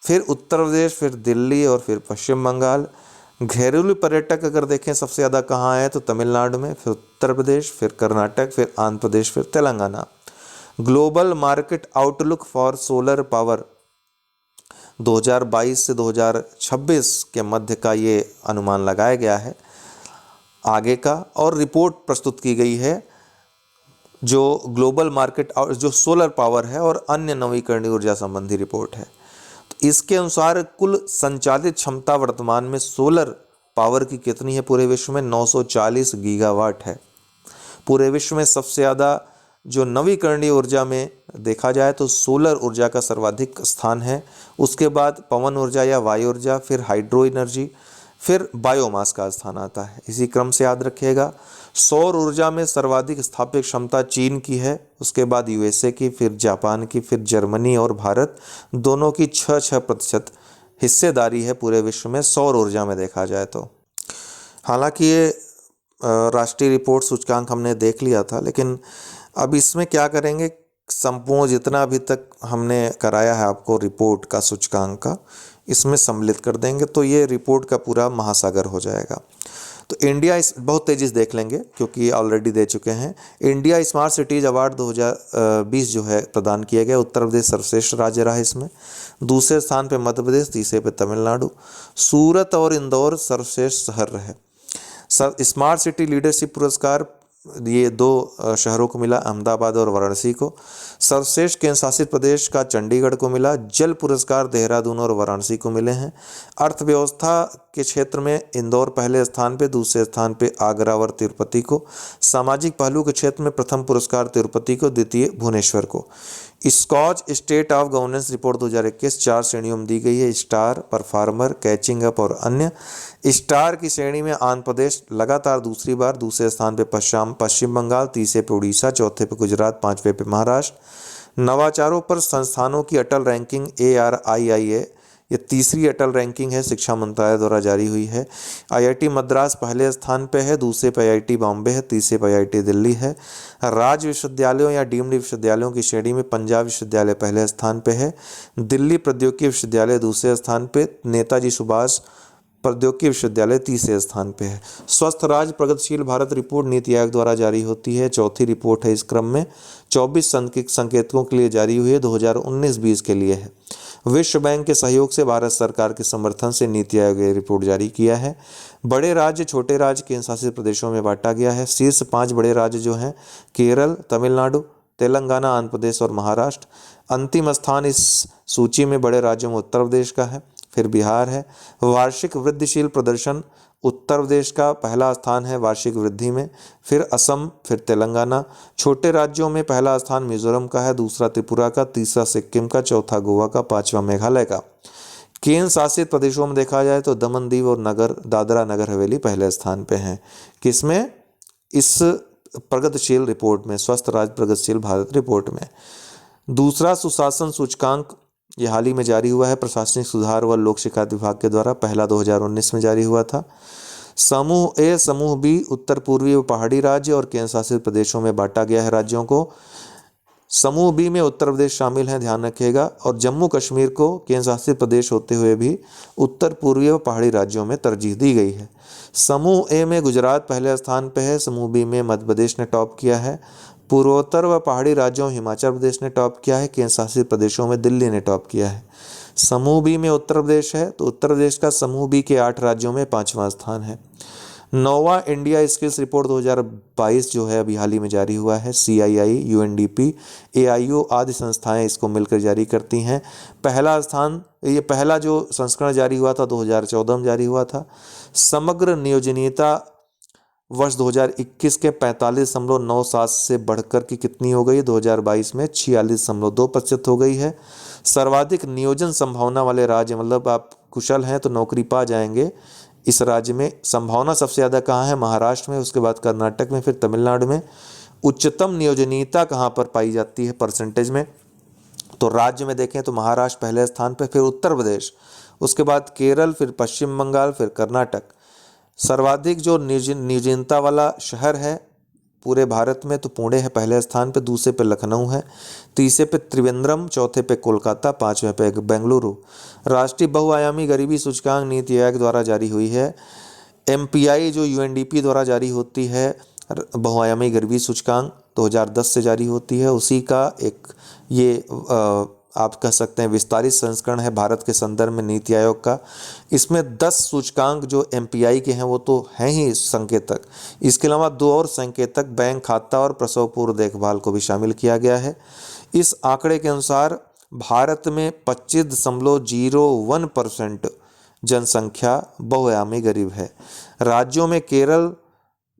Speaker 1: फिर उत्तर प्रदेश, फिर दिल्ली और फिर पश्चिम बंगाल। घरेलू पर्यटक अगर देखें सबसे ज़्यादा कहाँ आए तो तमिलनाडु में, फिर उत्तर प्रदेश, फिर कर्नाटक, फिर आंध्र प्रदेश, फिर Telangana. Global market outlook for solar power 2022 से 2026 के मध्य का ये अनुमान लगाया गया है आगे का, और रिपोर्ट प्रस्तुत की गई है जो ग्लोबल मार्केट जो सोलर पावर है और अन्य नवीकरणीय ऊर्जा संबंधी रिपोर्ट है। तो इसके अनुसार कुल संचालित क्षमता वर्तमान में सोलर पावर की कितनी है? पूरे विश्व में 940 गीगावाट है। पूरे विश्व में सबसे ज़्यादा जो नवीकरणीय ऊर्जा में देखा जाए तो सोलर ऊर्जा का सर्वाधिक स्थान है, उसके बाद पवन ऊर्जा या वायु ऊर्जा, फिर हाइड्रो एनर्जी, फिर बायोमास का स्थान आता है। इसी क्रम से याद रखिएगा, सौर ऊर्जा में सर्वाधिक स्थापित क्षमता चीन की है, उसके बाद यूएसए की, फिर जापान की, फिर जर्मनी और भारत, दोनों की 6% हिस्सेदारी है पूरे विश्व में सौर ऊर्जा में देखा जाए तो। हालांकि ये राष्ट्रीय रिपोर्ट सूचकांक हमने देख लिया था, लेकिन अब इसमें क्या करेंगे, संपूर्ण जितना अभी तक हमने कराया है आपको रिपोर्ट का सूचकांक का, इसमें सम्मिलित कर देंगे तो ये रिपोर्ट का पूरा महासागर हो जाएगा। तो इंडिया इस बहुत तेज़ी से देख लेंगे क्योंकि ऑलरेडी दे चुके हैं। इंडिया स्मार्ट सिटीज़ अवार्ड 2020 जो है प्रदान किया गया। उत्तर प्रदेश सर्वश्रेष्ठ राज्य रहा इसमें, दूसरे स्थान पे मध्य प्रदेश, तीसरे पे तमिलनाडु, सूरत और इंदौर सर्वश्रेष्ठ शहर रहे। स्मार्ट सिटी लीडरशिप पुरस्कार ये 2 शहरों को मिला, अहमदाबाद और वाराणसी को। सर्वश्रेष्ठ केंद्र शासित प्रदेश का चंडीगढ़ को मिला। जल पुरस्कार देहरादून और वाराणसी को मिले हैं। अर्थव्यवस्था के क्षेत्र में इंदौर पहले स्थान पे, दूसरे स्थान पे आगरा और तिरुपति को। सामाजिक पहलू के क्षेत्र में प्रथम पुरस्कार तिरुपति को, द्वितीय भुवनेश्वर को। Skoch state of governance report 2021 4 श्रेणियों में दी गई है, स्टार, परफार्मर, कैचिंग अप और अन्य। स्टार की श्रेणी में आंध्र प्रदेश लगातार दूसरी बार, दूसरे स्थान पे पश्चिम बंगाल, तीसरे पे उड़ीसा, चौथे पे गुजरात, 5वें पे महाराष्ट्र। नवाचारों पर संस्थानों की अटल रैंकिंग ARIIA ये तीसरी अटल रैंकिंग है, शिक्षा मंत्रालय द्वारा जारी हुई है। IIT मद्रास पहले स्थान पे है, दूसरे पे IIT बॉम्बे है, तीसरे पे IIT दिल्ली है। राज्य विश्वविद्यालयों या डीम्ड विश्वविद्यालयों की श्रेणी में पंजाब विश्वविद्यालय पहले स्थान पे है, दिल्ली प्रौद्योगिकी विश्वविद्यालय दूसरे स्थान पे, नेताजी सुभाष प्रौद्योगिकी विश्वविद्यालय तीसरे स्थान पे है। स्वस्थ राज्य प्रगतिशील भारत रिपोर्ट नीति आयोग द्वारा जारी होती है, चौथी रिपोर्ट है इस क्रम में, 24 संकेतकों के लिए जारी हुई है, 2019-20 के लिए है। विश्व बैंक के सहयोग से भारत सरकार के समर्थन से नीति आयोग ने रिपोर्ट जारी किया है। बड़े राज्य, छोटे राज्य, केंद्र शासित प्रदेशों में बांटा गया है। शीर्ष 5 बड़े राज्य जो हैं केरल, तमिलनाडु, तेलंगाना, आंध्र प्रदेश और महाराष्ट्र। अंतिम स्थान इस सूची में बड़े राज्यों में उत्तर प्रदेश का है, फिर बिहार है। वार्षिक वृद्धिशील प्रदर्शन उत्तर प्रदेश का पहला स्थान है वार्षिक वृद्धि में, फिर असम, फिर तेलंगाना। छोटे राज्यों में पहला स्थान मिजोरम का है, दूसरा त्रिपुरा का, तीसरा सिक्किम का, चौथा गोवा का, पांचवा मेघालय का। केंद्र शासित प्रदेशों में देखा जाए तो दमन दीव और दादरा नगर हवेली पहले स्थान पे हैं। किसमें? इस प्रगतिशील रिपोर्ट में, स्वस्थ राज्य प्रगतिशील भारत रिपोर्ट में। दूसरा सुशासन सूचकांक ये हाल ही में जारी हुआ है प्रशासनिक सुधार व लोक शिकायत विभाग के द्वारा, पहला 2019 में जारी हुआ था। समूह ए, समूह बी उत्तर पूर्वी व पहाड़ी राज्य और केंद्र शासित प्रदेशों में बांटा गया है राज्यों को। समूह बी में उत्तर प्रदेश शामिल है, ध्यान रखिएगा, और जम्मू कश्मीर को केंद्र शासित प्रदेश होते हुए भी उत्तर पूर्वी व पहाड़ी राज्यों में तरजीह दी गई है। समूह ए में गुजरात पहले स्थान पर है, समूह बी में मध्य प्रदेश ने टॉप किया है, पूर्वोत्तर व पहाड़ी राज्यों में हिमाचल प्रदेश ने टॉप किया है, केंद्र शासित प्रदेशों में दिल्ली ने टॉप किया है। समूह बी में उत्तर प्रदेश है, तो उत्तर प्रदेश का समूह बी के 8 राज्यों में 5वां स्थान है। 9वां इंडिया स्किल्स रिपोर्ट 2022 जो है अभी हाल ही में जारी हुआ है, CII, UNDP, AIO आदि संस्थाएं इसको मिलकर जारी करती हैं। पहला स्थान, ये पहला जो संस्करण जारी हुआ था 2014 में जारी हुआ था। समग्र नियोजनीयता वर्ष 2021 के 45.97 से बढ़कर की कितनी हो गई? 2022 में 46.2% हो गई है। सर्वाधिक नियोजन संभावना वाले राज्य, मतलब आप कुशल हैं तो नौकरी पा जाएंगे इस राज्य में। संभावना सबसे ज़्यादा कहाँ है? महाराष्ट्र में, उसके बाद कर्नाटक में, फिर तमिलनाडु में। उच्चतम नियोजनीयता कहाँ पर पाई जाती है परसेंटेज में? तो राज्य में देखें तो महाराष्ट्र पहले स्थान पर, फिर उत्तर प्रदेश, उसके बाद केरल, फिर पश्चिम बंगाल, फिर कर्नाटक। सर्वाधिक जो नियोजनता वाला शहर है पूरे भारत में तो पुणे है पहले स्थान पे, दूसरे पे लखनऊ है, तीसरे पे त्रिवेंद्रम, चौथे पे कोलकाता, पांचवें पे बेंगलुरु। राष्ट्रीय बहुआयामी गरीबी सूचकांक नीति आयोग द्वारा जारी हुई है। MPI जो UNDP द्वारा जारी होती है बहुआयामी गरीबी सूचकांक 2010 से जारी होती है, उसी का एक ये आप कह सकते हैं विस्तारित संस्करण है भारत के संदर्भ में नीति आयोग का। इसमें 10 सूचकांक जो MPI के हैं वो तो हैं ही संकेतक, इसके अलावा 2 और संकेतक बैंक खाता और प्रसव पूर्व देखभाल को भी शामिल किया गया है। इस आंकड़े के अनुसार भारत में 25.01% जनसंख्या बहुआयामी गरीब है। राज्यों में केरल,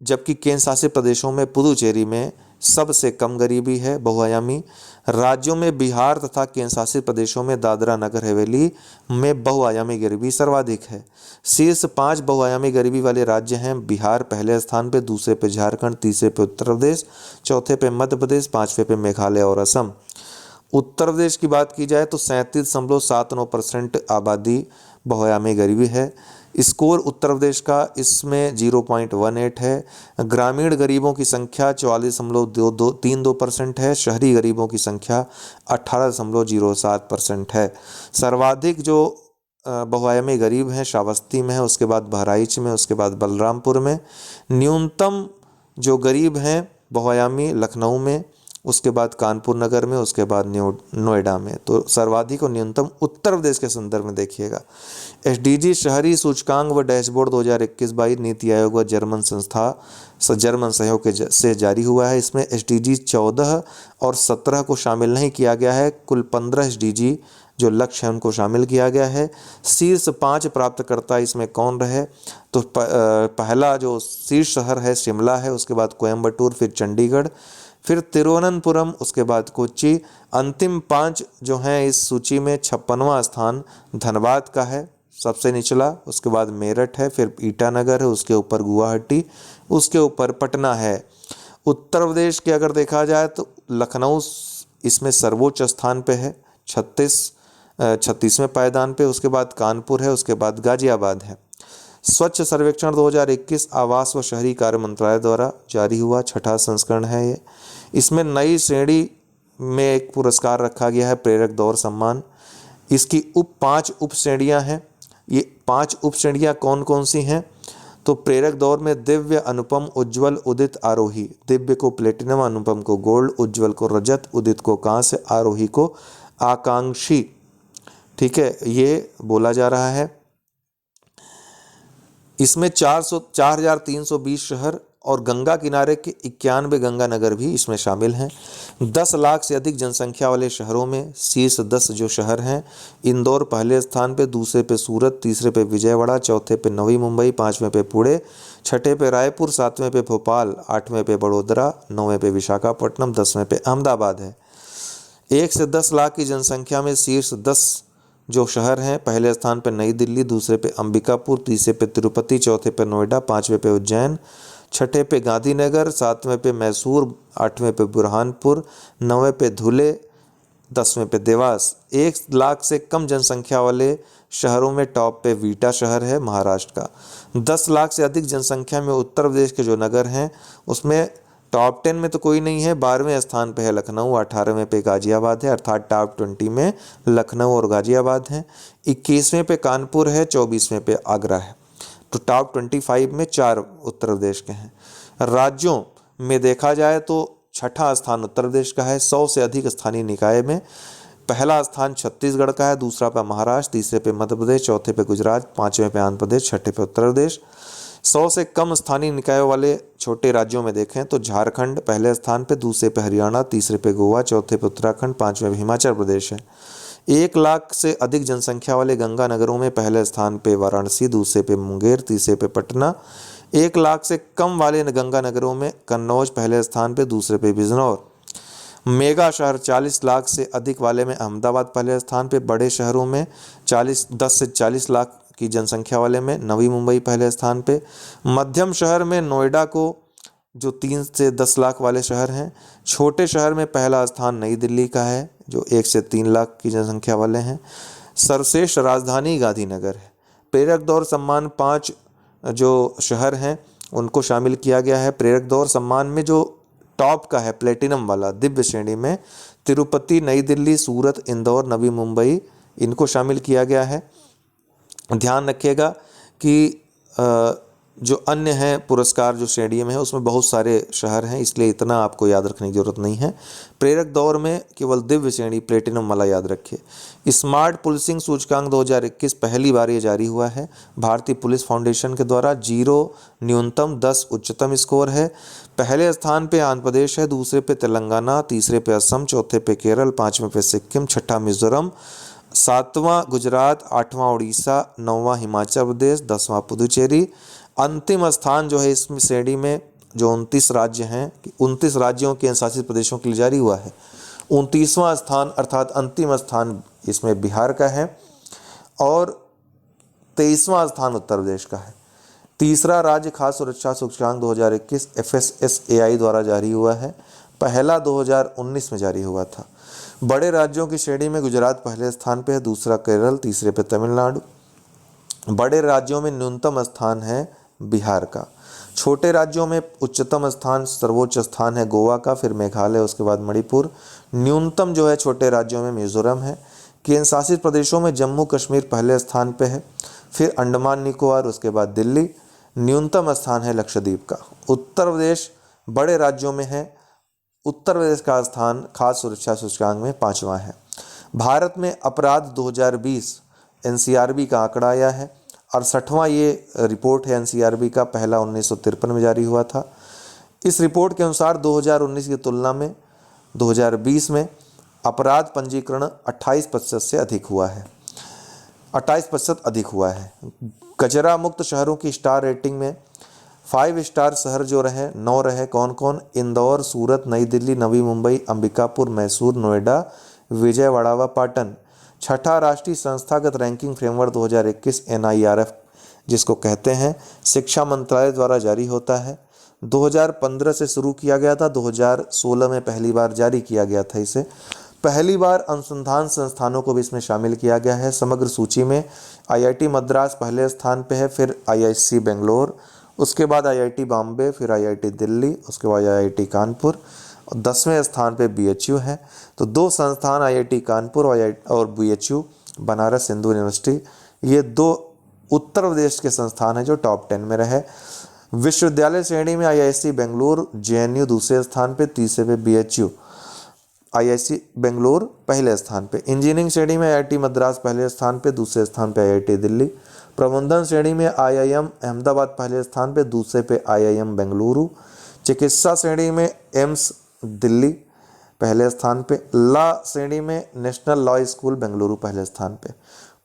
Speaker 1: जबकि केंद्र शासित प्रदेशों में पुदुचेरी में सबसे कम गरीबी है बहुआयामी। राज्यों में बिहार तथा केंद्र शासित प्रदेशों में दादरा नगर हवेली में बहुआयामी गरीबी सर्वाधिक है। शीर्ष 5 बहुआयामी गरीबी वाले राज्य हैं बिहार पहले स्थान पे, दूसरे पे झारखंड, तीसरे पे उत्तर प्रदेश, चौथे पे मध्य प्रदेश, पांचवें पे मेघालय और असम। उत्तर प्रदेश की बात की जाए तो 37.79% आबादी बहुआयामी गरीबी है। स्कोर उत्तर प्रदेश का इसमें 0.18 है। ग्रामीण गरीबों की संख्या 44.32% है। शहरी गरीबों की संख्या 18.07% है। सर्वाधिक जो बहुआयामी गरीब हैं श्रावस्ती में है, उसके बाद बहराइच में, उसके बाद बलरामपुर में। न्यूनतम जो गरीब हैं बहुआयामी लखनऊ में, उसके बाद कानपुर नगर में, उसके बाद नोएडा में। तो सर्वाधिक और न्यूनतम उत्तर प्रदेश के संदर्भ में देखिएगा। SDG शहरी सूचकांक व डैशबोर्ड 2021-22 नीति आयोग व जर्मन संस्था जर्मन सहयोग से जारी हुआ है। इसमें SDG 14 और 17 को शामिल नहीं किया गया है। कुल 15 SDG जो लक्ष्य है उनको शामिल किया गया है। शीर्ष 5 प्राप्तकर्ता इसमें कौन रहे? तो पहला जो शीर्ष शहर है शिमला है, उसके बाद कोयम्बटूर, फिर चंडीगढ़, फिर तिरुवनंतपुरम, उसके बाद कोच्चि। अंतिम 5 जो हैं इस सूची में 56वां स्थान धनबाद का है सबसे निचला, उसके बाद मेरठ है, फिर ईटानगर है, उसके ऊपर गुवाहाटी, उसके ऊपर पटना है। उत्तर प्रदेश के अगर देखा जाए तो लखनऊ इसमें सर्वोच्च स्थान पे है 36वें पायदान पे, उसके बाद कानपुर है, उसके बाद गाजियाबाद है। स्वच्छ सर्वेक्षण 2021 आवास व शहरी कार्य मंत्रालय द्वारा जारी हुआ 6ठा संस्करण है ये। इसमें नई श्रेणी में एक पुरस्कार रखा गया है प्रेरक दौर सम्मान। इसकी 5 उप श्रेणियाँ हैं। ये 5 उप श्रेणियाँ कौन कौन सी हैं? तो प्रेरक दौर में दिव्य, अनुपम, उज्ज्वल, उदित, आरोही। दिव्य को प्लेटिनम, अनुपम को गोल्ड, उज्ज्वल को रजत, उदित को कांस्य, आरोही को आकांक्षी। ठीक है, ये बोला जा रहा है। इसमें 4,320 शहर और गंगा किनारे के 91 गंगा नगर भी इसमें शामिल हैं। 10 लाख से अधिक जनसंख्या वाले शहरों में शीर्ष 10 जो शहर हैं, इंदौर पहले स्थान पे, दूसरे पे सूरत, तीसरे पे विजयवाड़ा, चौथे पे नवी मुंबई, पाँचवें पे पुणे, छठे पे रायपुर, सातवें पे भोपाल, आठवें पे बड़ोदरा, नौवें पे विशाखापट्टनम, 10वें पे अहमदाबाद है। 1 से 10 लाख की जनसंख्या में शीर्ष 10 जो शहर हैं, पहले स्थान पे नई दिल्ली, दूसरे पे अंबिकापुर, तीसरे पे तिरुपति, चौथे पे नोएडा, पाँचवें पे उज्जैन, छठे पे गांधीनगर, सातवें पे मैसूर, आठवें पे बुरहानपुर, नौवें पे धुले, 10वें पे देवास। 1 लाख से कम जनसंख्या वाले शहरों में टॉप पे वीटा शहर है महाराष्ट्र का। 10 लाख से अधिक जनसंख्या में उत्तर प्रदेश के जो नगर हैं उसमें टॉप 10 में तो कोई नहीं है। 12वें स्थान पे है लखनऊ, 18वें पे गाजियाबाद है, अर्थात टॉप 20 में लखनऊ और गाजियाबाद हैं। 21वें पे कानपुर है, 24वें पे आगरा है। तो टॉप 25 में 4 उत्तर प्रदेश के हैं। राज्यों में देखा जाए तो छठा स्थान उत्तर प्रदेश का है। 100 से अधिक स्थानीय निकाय में पहला स्थान छत्तीसगढ़ का है, दूसरा पे महाराष्ट्र, तीसरे पे मध्य प्रदेश, चौथे पे गुजरात, पाँचवें पे आंध्र प्रदेश, छठे पे उत्तर प्रदेश। 100 से कम स्थानीय निकायों वाले छोटे राज्यों में देखें तो झारखंड पहले स्थान पे, दूसरे पे हरियाणा, तीसरे पे गोवा, चौथे पे उत्तराखंड, पाँचवें पे हिमाचल प्रदेश है। 1 लाख से अधिक जनसंख्या वाले गंगा नगरों में पहले स्थान पे वाराणसी, दूसरे पे मुंगेर, तीसरे पे पटना। 1 लाख से कम वाले गंगा नगरों में कन्नौज पहले स्थान पे, दूसरे पे बिजनौर। मेगा शहर 40 लाख से अधिक वाले में अहमदाबाद पहले स्थान पे। बड़े शहरों में 10 से 40 लाख की जनसंख्या वाले में नवी मुंबई पहले स्थान पे। मध्यम शहर में नोएडा को जो 3 से 10 लाख वाले शहर हैं। छोटे शहर में पहला स्थान नई दिल्ली का है जो 1 से 3 लाख की जनसंख्या वाले हैं। सर्वश्रेष्ठ राजधानी गांधीनगर है। प्रेरक दौर सम्मान 5 जो शहर हैं उनको शामिल किया गया है। प्रेरक दौर सम्मान में जो टॉप का है प्लेटिनम वाला दिव्य श्रेणी में तिरुपति, नई दिल्ली, सूरत, इंदौर, नवी मुंबई इनको शामिल किया गया है। ध्यान रखिएगा कि जो अन्य हैं पुरस्कार जो श्रेणी में है उसमें बहुत सारे शहर हैं, इसलिए इतना आपको याद रखने की ज़रूरत नहीं है। प्रेरक दौर में केवल दिव्य श्रेणी प्लेटिनम वाला याद रखिए। स्मार्ट पुलिसिंग सूचकांक 2021 पहली बार ये जारी हुआ है भारतीय पुलिस फाउंडेशन के द्वारा। 0 न्यूनतम, 10 उच्चतम स्कोर है। पहले स्थान पे आंध्र प्रदेश है, दूसरे पे तेलंगाना, तीसरे पे असम, चौथे पे केरल, पाँचवें पे सिक्किम, छठा मिजोरम, 7वां गुजरात, 8वां उड़ीसा, 9वां हिमाचल प्रदेश, 10वां पुदुचेरी। अंतिम स्थान जो है इस श्रेणी में जो 29 राज्य हैं, 29 राज्यों के शासित प्रदेशों के लिए जारी हुआ है, 29वां स्थान अर्थात अंतिम स्थान इसमें बिहार का है और 23वां स्थान उत्तर प्रदेश का है। तीसरा राज्य खाद्य सुरक्षा सूचकांक 2021 FSSAI द्वारा जारी हुआ है। पहला 2019 में जारी हुआ था। बड़े राज्यों की श्रेणी में गुजरात पहले स्थान पे है, दूसरा केरल, तीसरे पे तमिलनाडु। बड़े राज्यों में न्यूनतम स्थान है बिहार का। छोटे राज्यों में उच्चतम स्थान सर्वोच्च स्थान है गोवा का, फिर मेघालय, उसके बाद मणिपुर। न्यूनतम जो है छोटे राज्यों में मिजोरम है। केंद्र शासित प्रदेशों में जम्मू कश्मीर पहले स्थान पे है, फिर अंडमान निकोबार, उसके बाद दिल्ली। न्यूनतम स्थान है लक्षद्वीप का। उत्तर प्रदेश बड़े राज्यों में है। उत्तर प्रदेश का स्थान खाद्य सुरक्षा सूचकांक में 5वां है। भारत में अपराध 2020 NCRB का आंकड़ा आया है। 68वां ये रिपोर्ट है NCRB का, पहला 1953 में जारी हुआ था। इस रिपोर्ट के अनुसार 2019 की तुलना में 2020 में अपराध पंजीकरण 28% से अधिक हुआ है, 28% अधिक हुआ है। कचरा मुक्त शहरों की स्टार रेटिंग में 5 स्टार शहर जो रहे 9 रहे। कौन कौन? इंदौर, सूरत, नई दिल्ली, नवी मुंबई, अंबिकापुर, मैसूर, नोएडा, विजयवाड़ा व पाटन। छठा राष्ट्रीय संस्थागत रैंकिंग फ्रेमवर्क 2021 NIRF जिसको कहते हैं शिक्षा मंत्रालय द्वारा जारी होता है। 2015 से शुरू किया गया था, 2016 में पहली बार जारी किया गया था इसे। पहली बार अनुसंधान संस्थानों को भी इसमें शामिल किया गया है। समग्र सूची में IIT मद्रास पहले स्थान पे है, फिर IISc बेंगलोर, उसके बाद IIT बॉम्बे, फिर IIT दिल्ली, उसके बाद IIT कानपुर और 10वें स्थान पे BHU है। तो 2 संस्थान IIT कानपुर और BHU बनारस हिंदू यूनिवर्सिटी, ये 2 उत्तर प्रदेश के संस्थान हैं जो टॉप 10 में रहे। विश्वविद्यालय श्रेणी में IISc बेंगलोर, JNU दूसरे स्थान पे, तीसरे पे BHU, IISc बेंगलोर पहले स्थान पे। इंजीनियरिंग श्रेणी में IIT मद्रास पहले स्थान पे, दूसरे स्थान पे IIT दिल्ली। प्रबंधन श्रेणी में IIM अहमदाबाद पहले स्थान पे, दूसरे पे IIM बेंगलुरु। चिकित्सा श्रेणी में एम्स दिल्ली पहले स्थान पे। लॉ श्रेणी में नेशनल लॉ स्कूल बेंगलुरु पहले स्थान पे।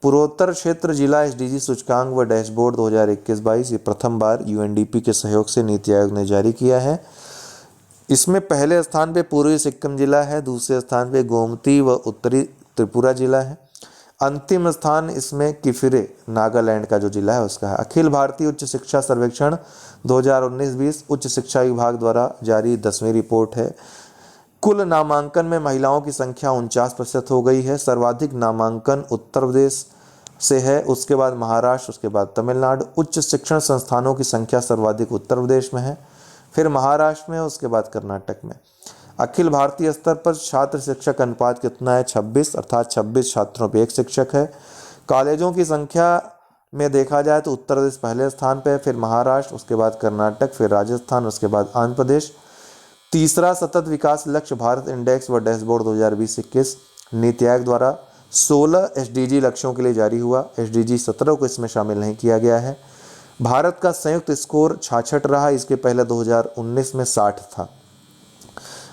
Speaker 1: पूर्वोत्तर क्षेत्र जिला SDG सूचकांक व डैशबोर्ड 2021-22 ये प्रथम बार UNDP के सहयोग से नीति आयोग ने जारी किया है। इसमें पहले स्थान पे पूर्वी सिक्किम जिला है, दूसरे स्थान पे गोमती व उत्तरी त्रिपुरा जिला है। अंतिम स्थान इसमें किफिरे नागालैंड का जो जिला है उसका है। अखिल भारतीय उच्च शिक्षा सर्वेक्षण 2019-20 उच्च शिक्षा विभाग द्वारा जारी 10वीं रिपोर्ट है। कुल नामांकन में महिलाओं की संख्या 49% हो गई है। सर्वाधिक नामांकन उत्तर प्रदेश से है, उसके बाद महाराष्ट्र, उसके बाद तमिलनाडु। उच्च शिक्षण संस्थानों की संख्या सर्वाधिक उत्तर प्रदेश में है, फिर महाराष्ट्र में, उसके बाद कर्नाटक में। अखिल भारतीय स्तर पर छात्र शिक्षक अनुपात कितना है? 26, अर्थात 26 छात्रों पे एक शिक्षक है। कॉलेजों की संख्या में देखा जाए तो उत्तर प्रदेश पहले स्थान पे है, फिर महाराष्ट्र, उसके बाद कर्नाटक, फिर राजस्थान, उसके बाद आंध्र प्रदेश। तीसरा सतत विकास लक्ष्य भारत इंडेक्स व डैशबोर्ड 2020-21 नीति आयोग द्वारा 16 SDG लक्ष्यों के लिए जारी हुआ। SDG 17 को इसमें शामिल नहीं किया गया है। भारत का संयुक्त स्कोर 66 रहा, इसके पहले 2019 में 60 था।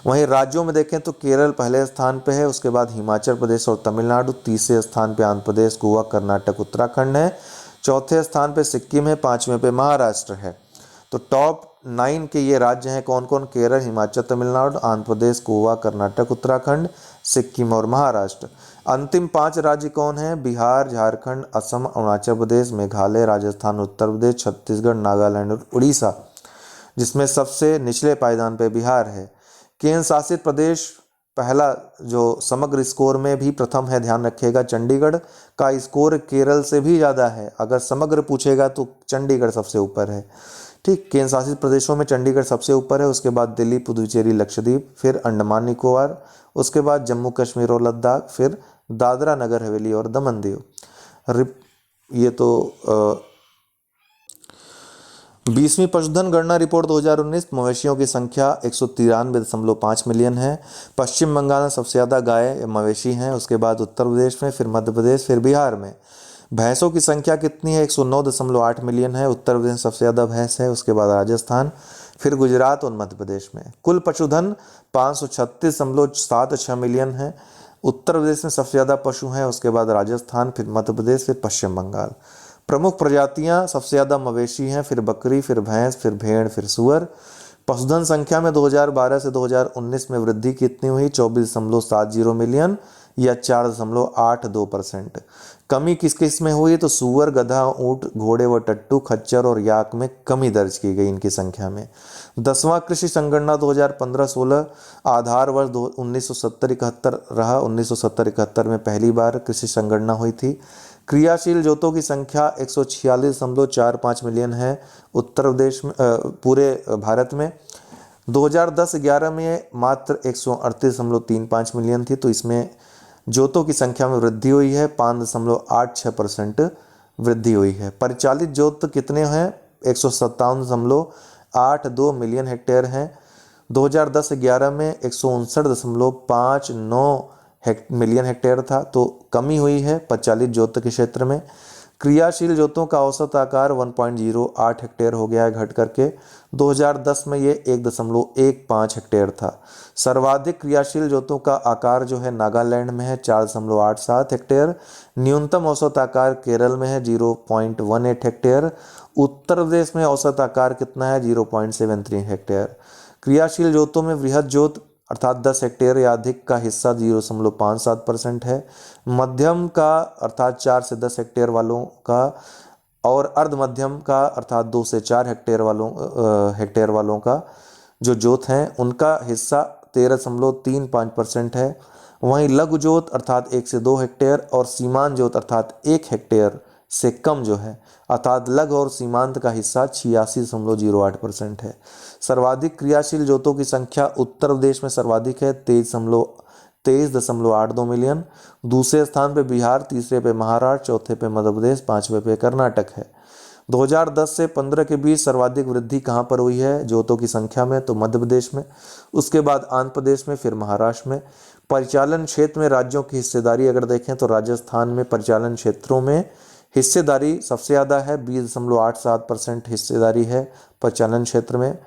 Speaker 1: वहीं राज्यों में देखें तो केरल पहले स्थान पे है, उसके बाद हिमाचल प्रदेश और तमिलनाडु, तीसरे स्थान पे आंध्र प्रदेश, गोवा, कर्नाटक, उत्तराखंड है, चौथे स्थान पे सिक्किम है, पांचवें पे महाराष्ट्र है। तो टॉप 9 के ये राज्य हैं कौन कौन? केरल, हिमाचल, तमिलनाडु, आंध्र प्रदेश, गोवा, कर्नाटक, उत्तराखंड, सिक्किम और महाराष्ट्र। अंतिम 5 राज्य कौन हैं? बिहार, झारखंड, असम, अरुणाचल प्रदेश, मेघालय, राजस्थान, उत्तर प्रदेश, छत्तीसगढ़, नागालैंड और उड़ीसा, जिसमें सबसे निचले पायदान पे बिहार है। केंद्र शासित प्रदेश पहला जो समग्र स्कोर में भी प्रथम है, ध्यान रखिएगा। चंडीगढ़ का स्कोर केरल से भी ज़्यादा है। अगर समग्र पूछेगा तो चंडीगढ़ सबसे ऊपर है। ठीक, केंद्र शासित प्रदेशों में चंडीगढ़ सबसे ऊपर है, उसके बाद दिल्ली, पुदुचेरी, लक्षद्वीप, फिर अंडमान निकोबार, उसके बाद जम्मू कश्मीर और लद्दाख, फिर दादरा नगर हवेली और दमन दीव। ये तो 20वीं पशुधन गणना रिपोर्ट 2019 मवेशियों की संख्या 193.5 मिलियन है। पश्चिम बंगाल में सबसे ज़्यादा गाय मवेशी हैं, उसके बाद उत्तर प्रदेश में, फिर मध्य प्रदेश, फिर बिहार में। भैंसों की संख्या कितनी है? 109.8 मिलियन है। उत्तर प्रदेश में सबसे ज़्यादा भैंस है, उसके बाद राजस्थान, फिर गुजरात और मध्य प्रदेश में। कुल पशुधन 536.76 मिलियन है। उत्तर प्रदेश में सबसे ज़्यादा पशु हैं, उसके बाद राजस्थान, फिर मध्य प्रदेश, फिर पश्चिम बंगाल। प्रमुख प्रजातियां सबसे ज़्यादा मवेशी हैं, फिर बकरी, फिर भैंस, फिर भेड़, फिर सुअर। पशुधन संख्या में 2012 से 2019 में वृद्धि कितनी हुई? 24.70 मिलियन या 4.82%। कमी किस किस में हुई? तो सुअर, गधा, ऊंट, घोड़े व टट्टू, खच्चर और याक में कमी दर्ज की गई इनकी संख्या में। 10वां कृषि संगणना 2015-16 आधार वर्ष 1970-71 रहा। 1970-71 में पहली बार कृषि संगणना हुई थी। क्रियाशील जोतों की संख्या 146.45 मिलियन है उत्तर प्रदेश में, पूरे भारत में। 2010-11 में मात्र 138.35 मिलियन थी, तो इसमें जोतों की संख्या में वृद्धि हुई है, 5.86% वृद्धि हुई है। परिचालित जोत कितने हैं? 157.82 मिलियन हेक्टेयर हैं। 2010-11 में 159.59 मिलियन हेक्टेयर था, तो कमी हुई है परिचालित जोत के क्षेत्र में। क्रियाशील जोतों का औसत आकार 1.08 हेक्टेयर हो गया है घट करके। 2010 में ये 1.15 हेक्टेयर था। सर्वाधिक क्रियाशील जोतों का आकार जो है नागालैंड में है 4.87 हेक्टेयर। न्यूनतम औसत आकार केरल में है 0.18 हेक्टेयर। उत्तर प्रदेश में औसत आकार कितना है? 0.73 हेक्टेयर। क्रियाशील जोतों में वृहद जोत अर्थात 10 हेक्टेयर या अधिक का हिस्सा 0.57% है। मध्यम का अर्थात 4 से 10 हेक्टेयर वालों का और अर्ध मध्यम का अर्थात 2 से 4 हेक्टेयर वालों का जो जोत हैं उनका हिस्सा 13.35% है। वहीं लघु जोत अर्थात 1 से 2 हेक्टेयर और सीमांत जोत अर्थात 1 हेक्टेयर से कम जो है अर्थात लघु और सीमांत का हिस्सा 86.08% है। सर्वाधिक क्रियाशील जोतों की संख्या उत्तर प्रदेश में सर्वाधिक है 23.82 मिलियन। दूसरे स्थान पे बिहार, तीसरे पे महाराष्ट्र, चौथे पे मध्य प्रदेश, पांचवें पे कर्नाटक है। 2010 से 15 के बीच सर्वाधिक वृद्धि कहाँ पर हुई है जोतों की संख्या में? तो मध्य प्रदेश में, उसके बाद आंध्र प्रदेश में, फिर महाराष्ट्र में। परिचालन क्षेत्र में राज्यों की हिस्सेदारी अगर देखें तो राजस्थान में परिचालन क्षेत्रों में हिस्सेदारी सबसे ज़्यादा है, 20.87% हिस्सेदारी है प्रजनन क्षेत्र में।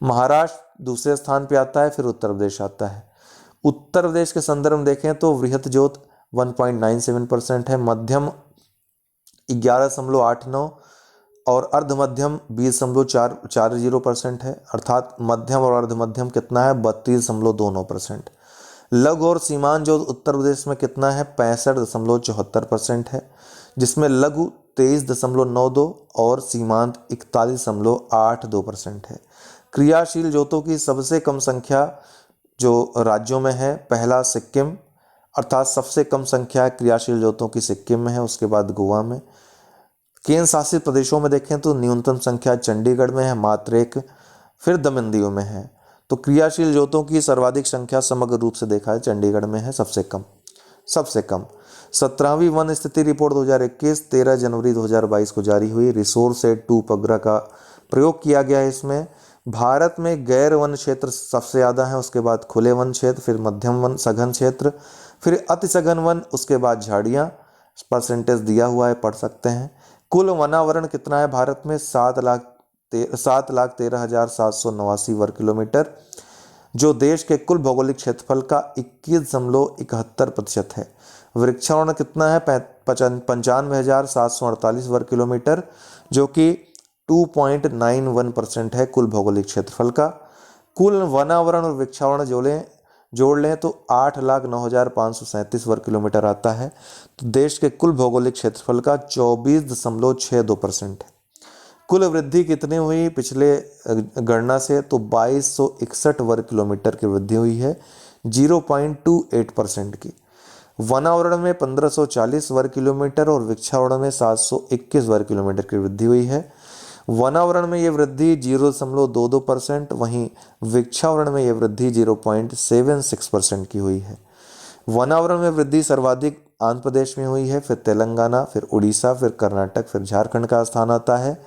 Speaker 1: महाराष्ट्र दूसरे स्थान पे आता है, फिर उत्तर प्रदेश आता है। उत्तर प्रदेश के संदर्भ में देखें तो वृहत जोत 1.97% है, मध्यम 11.89 और अर्ध मध्यम 20.40% है, अर्थात मध्यम और अर्ध मध्यम कितना है 32.29%। लघु और सीमांत जो उत्तर प्रदेश में कितना है 65.74% है, जिसमें लघु 23.92 और सीमांत 41.82% है। क्रियाशील जोतों की सबसे कम संख्या जो राज्यों में है, पहला सिक्किम, अर्थात सबसे कम संख्या क्रियाशील जोतों की सिक्किम में है, उसके बाद गोवा में। केंद्र शासित प्रदेशों में देखें तो न्यूनतम संख्या चंडीगढ़ में है मात्र 1, फिर दमन-दीव में है। तो क्रियाशील जोतों की सर्वाधिक संख्या समग्र रूप से देखा है चंडीगढ़ में है सबसे कम। 17वीं वन स्थिति रिपोर्ट 2021 13 जनवरी 2022 को जारी हुई। रिसोर्स एट 2 उपग्रह का प्रयोग किया गया है इसमें। भारत में गैर वन क्षेत्र सबसे ज़्यादा है, उसके बाद खुले वन क्षेत्र, फिर मध्यम वन सघन क्षेत्र, फिर अति सघन वन, उसके बाद झाड़ियाँ। परसेंटेज दिया हुआ है, पढ़ सकते हैं। कुल वनावरण कितना है भारत में 7,13,789 वर्ग किलोमीटर, जो देश के कुल भौगोलिक क्षेत्रफल का 21.71% है। वृक्षावरण कितना है 95,748 वर्ग किलोमीटर, जो कि 2.91% है कुल भौगोलिक क्षेत्रफल का। कुल वनावरण और वृक्षावरण जोड़ लें तो 8,09,537 वर्ग किलोमीटर आता है। तो देश के कुल भौगोलिक क्षेत्रफल का 24.62% है। कुल वृद्धि कितनी हुई पिछले गणना से, तो 2261 वर्ग किलोमीटर की वृद्धि हुई है, 0.28% की। वनावरण में 1540 वर्ग किलोमीटर और वृक्षावरण में 721 वर्ग किलोमीटर की वृद्धि हुई है। वनावरण में ये वृद्धि 0.22%, वहीं वृक्षावरण में ये वृद्धि 0.76% की हुई है। वनावरण में वृद्धि सर्वाधिक आंध्र प्रदेश में हुई है, फिर तेलंगाना, फिर उड़ीसा, फिर कर्नाटक, फिर झारखंड का स्थान आता है।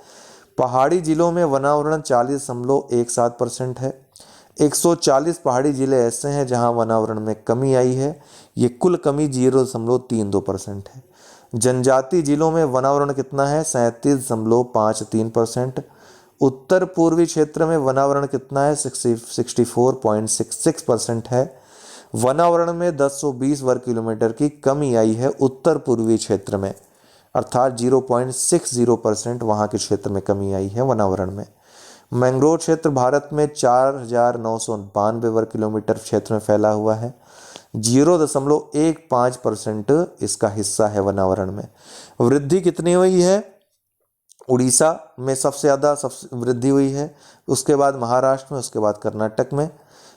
Speaker 1: पहाड़ी जिलों में वनावरण 40.17% है। 140 पहाड़ी जिले ऐसे हैं जहां वनावरण में कमी आई है, ये कुल कमी 0.32% है। जनजातीय जिलों में वनावरण कितना है 37.53%। उत्तर पूर्वी क्षेत्र में वनावरण कितना है 64.66% है। वनावरण में 1020 वर्ग किलोमीटर की कमी आई है उत्तर पूर्वी क्षेत्र में, अर्थात 0.60% वहाँ के क्षेत्र में कमी आई है वनावरण में। मैंग्रोव क्षेत्र भारत में 4,992 वर्ग किलोमीटर क्षेत्र में फैला हुआ है, 0.15% इसका हिस्सा है वनावरण में। वृद्धि कितनी हुई है, उड़ीसा में सबसे ज़्यादा वृद्धि हुई है, उसके बाद महाराष्ट्र में, उसके बाद कर्नाटक में।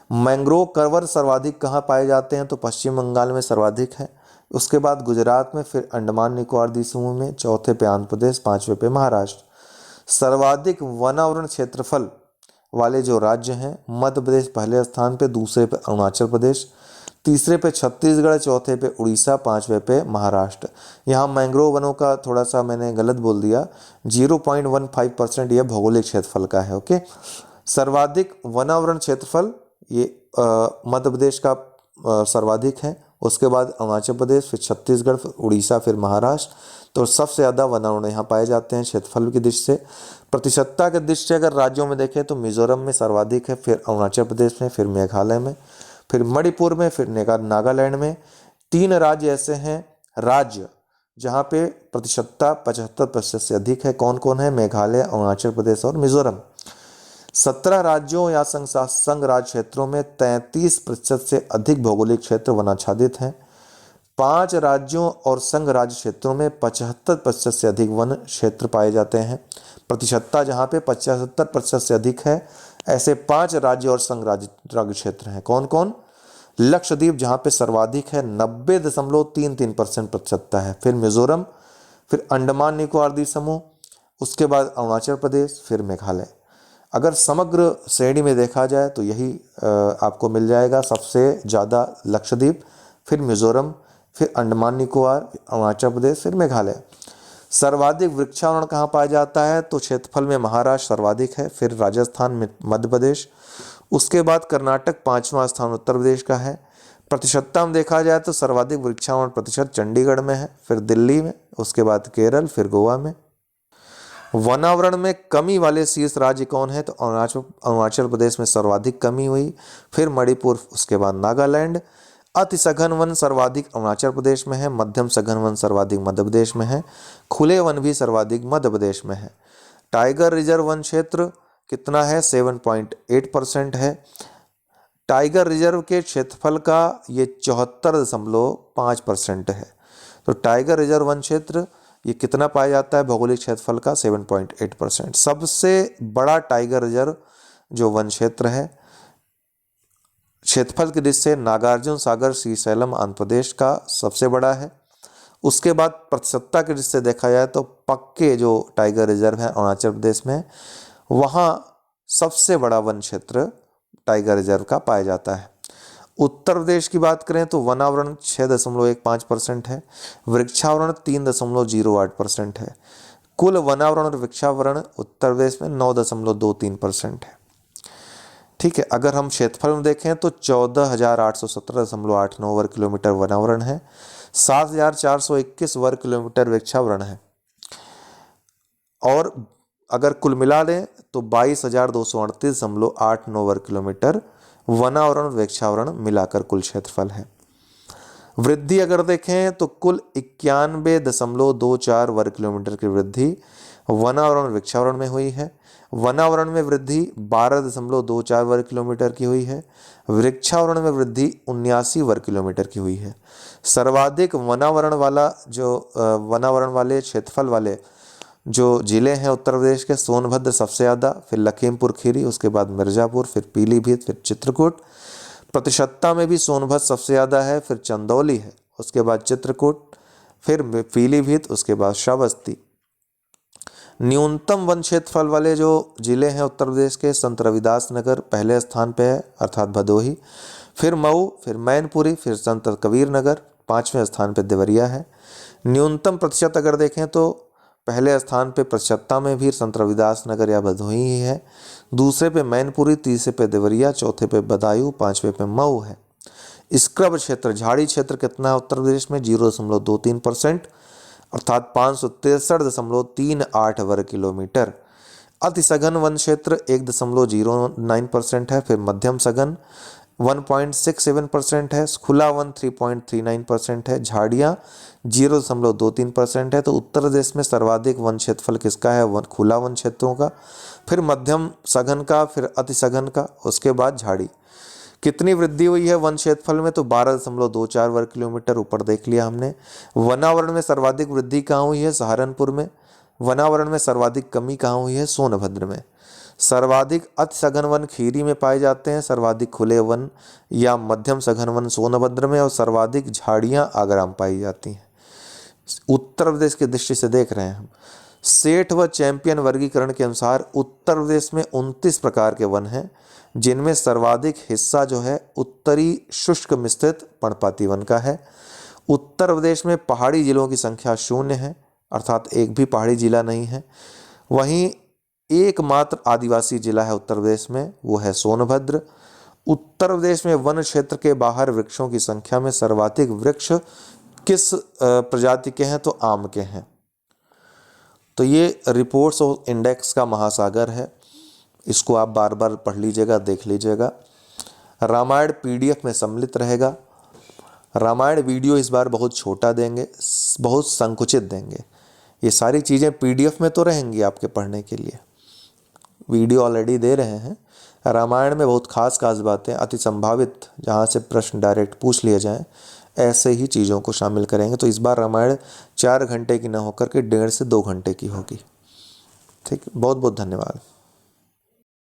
Speaker 1: मैंग्रोव कवर सर्वाधिक कहाँ पाए जाते हैं, तो पश्चिम बंगाल में सर्वाधिक है, उसके बाद गुजरात में, फिर अंडमान निकोबार द्वीप समूह में, चौथे पे आंध्र प्रदेश, पांचवे पे महाराष्ट्र। सर्वाधिक वनावरण क्षेत्रफल वाले जो राज्य हैं, मध्य प्रदेश पहले स्थान पे, दूसरे पे अरुणाचल प्रदेश, तीसरे पे छत्तीसगढ़, चौथे पे उड़ीसा, पांचवे पे महाराष्ट्र। यहाँ मैंग्रोव वनों का थोड़ा सा मैंने गलत बोल दिया, 0.15% यह भौगोलिक क्षेत्रफल का है। ओके, सर्वाधिक वनावरण क्षेत्रफल ये मध्य प्रदेश का सर्वाधिक है, उसके बाद अरुणाचल प्रदेश, फिर छत्तीसगढ़, फिर उड़ीसा, फिर महाराष्ट्र। तो सबसे ज़्यादा वनावरण यहाँ पाए जाते हैं क्षेत्रफल की दृष्टि से। प्रतिशतता की दृष्टि से अगर राज्यों में देखें तो मिजोरम में सर्वाधिक है, फिर अरुणाचल प्रदेश में, फिर मेघालय में, फिर मणिपुर में, फिर नागालैंड में। 3 राज्य ऐसे हैं राज्य जहाँ पे प्रतिशतता 75% से अधिक है। कौन कौन है, मेघालय, अरुणाचल प्रदेश और मिजोरम। 17 राज्यों या संघ राज्य क्षेत्रों में 33% से अधिक भौगोलिक क्षेत्र वनाच्छादित हैं। 5 राज्यों और संघ राज्य क्षेत्रों में 75% से अधिक वन क्षेत्र पाए जाते हैं। प्रतिशतता जहाँ पे 75% से अधिक है, ऐसे 5 राज्य और संघ राज्य क्षेत्र हैं। कौन कौन, लक्षद्वीप जहाँ पे सर्वाधिक है 90.33% प्रतिशतता है, फिर मिजोरम, फिर अंडमान निकोबार द्वीप समूह, उसके बाद अरुणाचल प्रदेश, फिर मेघालय। अगर समग्र श्रेणी में देखा जाए तो यही आपको मिल जाएगा, सबसे ज़्यादा लक्षद्वीप, फिर मिजोरम, फिर अंडमान निकोबार, अरुणाचल प्रदेश, फिर मेघालय। सर्वाधिक वृक्षावरण कहाँ पाया जाता है, तो क्षेत्रफल में महाराष्ट्र सर्वाधिक है, फिर राजस्थान में, मध्य प्रदेश, उसके बाद कर्नाटक, 5वां स्थान उत्तर प्रदेश का है। प्रतिशतता में देखा जाए तो सर्वाधिक वृक्षारोपण प्रतिशत चंडीगढ़ में है, फिर दिल्ली में, उसके बाद केरल, फिर गोवा में। वनावरण में कमी वाले शीर्ष राज्य कौन है? तो अरुणाचल प्रदेश में सर्वाधिक कमी हुई, फिर मणिपुर, उसके बाद नागालैंड। अति सघन वन सर्वाधिक अरुणाचल प्रदेश में है, मध्यम सघन वन सर्वाधिक मध्य प्रदेश में है, खुले वन भी सर्वाधिक मध्य प्रदेश में है। टाइगर रिजर्व वन क्षेत्र कितना है? 7.8% है। टाइगर रिजर्व के क्षेत्रफल का ये 74.5% है। तो टाइगर रिजर्व वन क्षेत्र ये कितना पाया जाता है भौगोलिक क्षेत्रफल का? 7.8%। सबसे बड़ा टाइगर रिजर्व जो वन क्षेत्र है क्षेत्रफल की दृष्टि से नागार्जुन सागर श्रीशैलम आंध्र प्रदेश का सबसे बड़ा है। उसके बाद प्रतिशतता की दृष्टि से देखा जाए तो पक्के जो टाइगर रिजर्व है अरुणाचल प्रदेश में, वहाँ सबसे बड़ा वन क्षेत्र टाइगर रिजर्व का पाया जाता है। उत्तर प्रदेश की बात करें तो वनावरण 6.15% है, वृक्षावरण 3.08% है। कुल वनावरण और वृक्षावरण उत्तर प्रदेश में 9.23% है। ठीक है, अगर हम क्षेत्रफल में देखें तो 14,817.89 वर्ग किलोमीटर वनावरण है, 7,421 वर्ग किलोमीटर वृक्षावरण है, और अगर कुल मिला लें तो 22,238.89 वर्ग किलोमीटर वनावरण और वृक्षावरण मिलाकर कुल क्षेत्रफल है। वृद्धि अगर देखें तो कुल 91.24 वर्ग किलोमीटर की वृद्धि वनावरण और वृक्षावरण में हुई है। वनावरण में वृद्धि 12.24 वर्ग किलोमीटर की हुई है, वृक्षावरण में वृद्धि 79 वर्ग किलोमीटर की हुई है। सर्वाधिक वनावरण वाले क्षेत्रफल वाले जो जिले हैं उत्तर प्रदेश के, सोनभद्र सबसे ज़्यादा, फिर लखीमपुर खीरी, उसके बाद मिर्ज़ापुर, फिर पीलीभीत, फिर चित्रकूट। प्रतिशतता में भी सोनभद्र सबसे ज़्यादा है, फिर चंदौली है, उसके बाद चित्रकूट, फिर पीलीभीत, उसके बाद श्रावस्ती। न्यूनतम वन क्षेत्रफल वाले जो जिले हैं उत्तर प्रदेश के, संत रविदास नगर पहले स्थान पे है अर्थात भदोही, फिर मऊ, फिर मैनपुरी, फिर संत कबीर नगर, 5वें स्थान पे देवरिया है। न्यूनतम प्रतिशत अगर देखें तो पहले स्थान पे प्रतिशतता में भी संत रविदास नगर या भदोही ही है, दूसरे पे मैनपुरी, तीसरे पे देवरिया, चौथे पे बदायूं, 5वें पे मऊ है। स्क्रब क्षेत्र, झाड़ी क्षेत्र कितना है उत्तर प्रदेश में? 0.23% अर्थात 563.38 वर्ग किलोमीटर। अति सघन वन क्षेत्र 1.09% है, फिर मध्यम सघन 1.67% है, खुला वन 3.39% है, झाड़ियाँ 0.23% है। तो उत्तर प्रदेश में सर्वाधिक वन क्षेत्रफल किसका है? खुला वन क्षेत्रों का, फिर मध्यम सघन का, फिर अति सघन का, उसके बाद झाड़ी। कितनी वृद्धि हुई है वन क्षेत्रफल में? तो 12.24 वर्ग किलोमीटर ऊपर देख लिया हमने। वनावरण में सर्वाधिक वृद्धि कहाँ हुई है? सहारनपुर में। वनावरण में सर्वाधिक कमी कहाँ हुई है? सोनभद्र में। सर्वाधिक अति सघन वन खीरी में पाए जाते हैं, सर्वाधिक खुले वन या मध्यम सघन वन सोनभद्र में, और सर्वाधिक झाड़ियाँ आगरा में पाई जाती हैं। उत्तर प्रदेश की दृष्टि से देख रहे हैं हम। सेठ व चैंपियन वर्गीकरण के अनुसार उत्तर प्रदेश में 29 प्रकार के वन हैं, जिनमें सर्वाधिक हिस्सा जो है उत्तरी शुष्क में स्थित पर्णपाती वन का है। उत्तर प्रदेश में पहाड़ी जिलों की संख्या 0 है, अर्थात एक भी पहाड़ी जिला नहीं है। वहीं एकमात्र आदिवासी जिला है उत्तर प्रदेश में, वो है सोनभद्र। उत्तर प्रदेश में वन क्षेत्र के बाहर वृक्षों की संख्या में सर्वाधिक वृक्ष किस प्रजाति के हैं? तो आम के हैं। तो ये रिपोर्ट्स और इंडेक्स का महासागर है, इसको आप बार बार पढ़ लीजिएगा, देख लीजिएगा। रामायण पीडीएफ में सम्मिलित रहेगा। रामायण वीडियो इस बार बहुत छोटा देंगे, बहुत संकुचित देंगे। ये सारी चीज़ें पीडीएफ में तो रहेंगी आपके पढ़ने के लिए, वीडियो ऑलरेडी दे रहे हैं। रामायण में बहुत खास बातें, अति संभावित, जहाँ से प्रश्न डायरेक्ट पूछ लिए जाएं, ऐसे ही चीज़ों को शामिल करेंगे। तो इस बार रामायण 4 घंटे की न होकर के 1.5 से 2 घंटे की होगी। ठीक, बहुत बहुत धन्यवाद।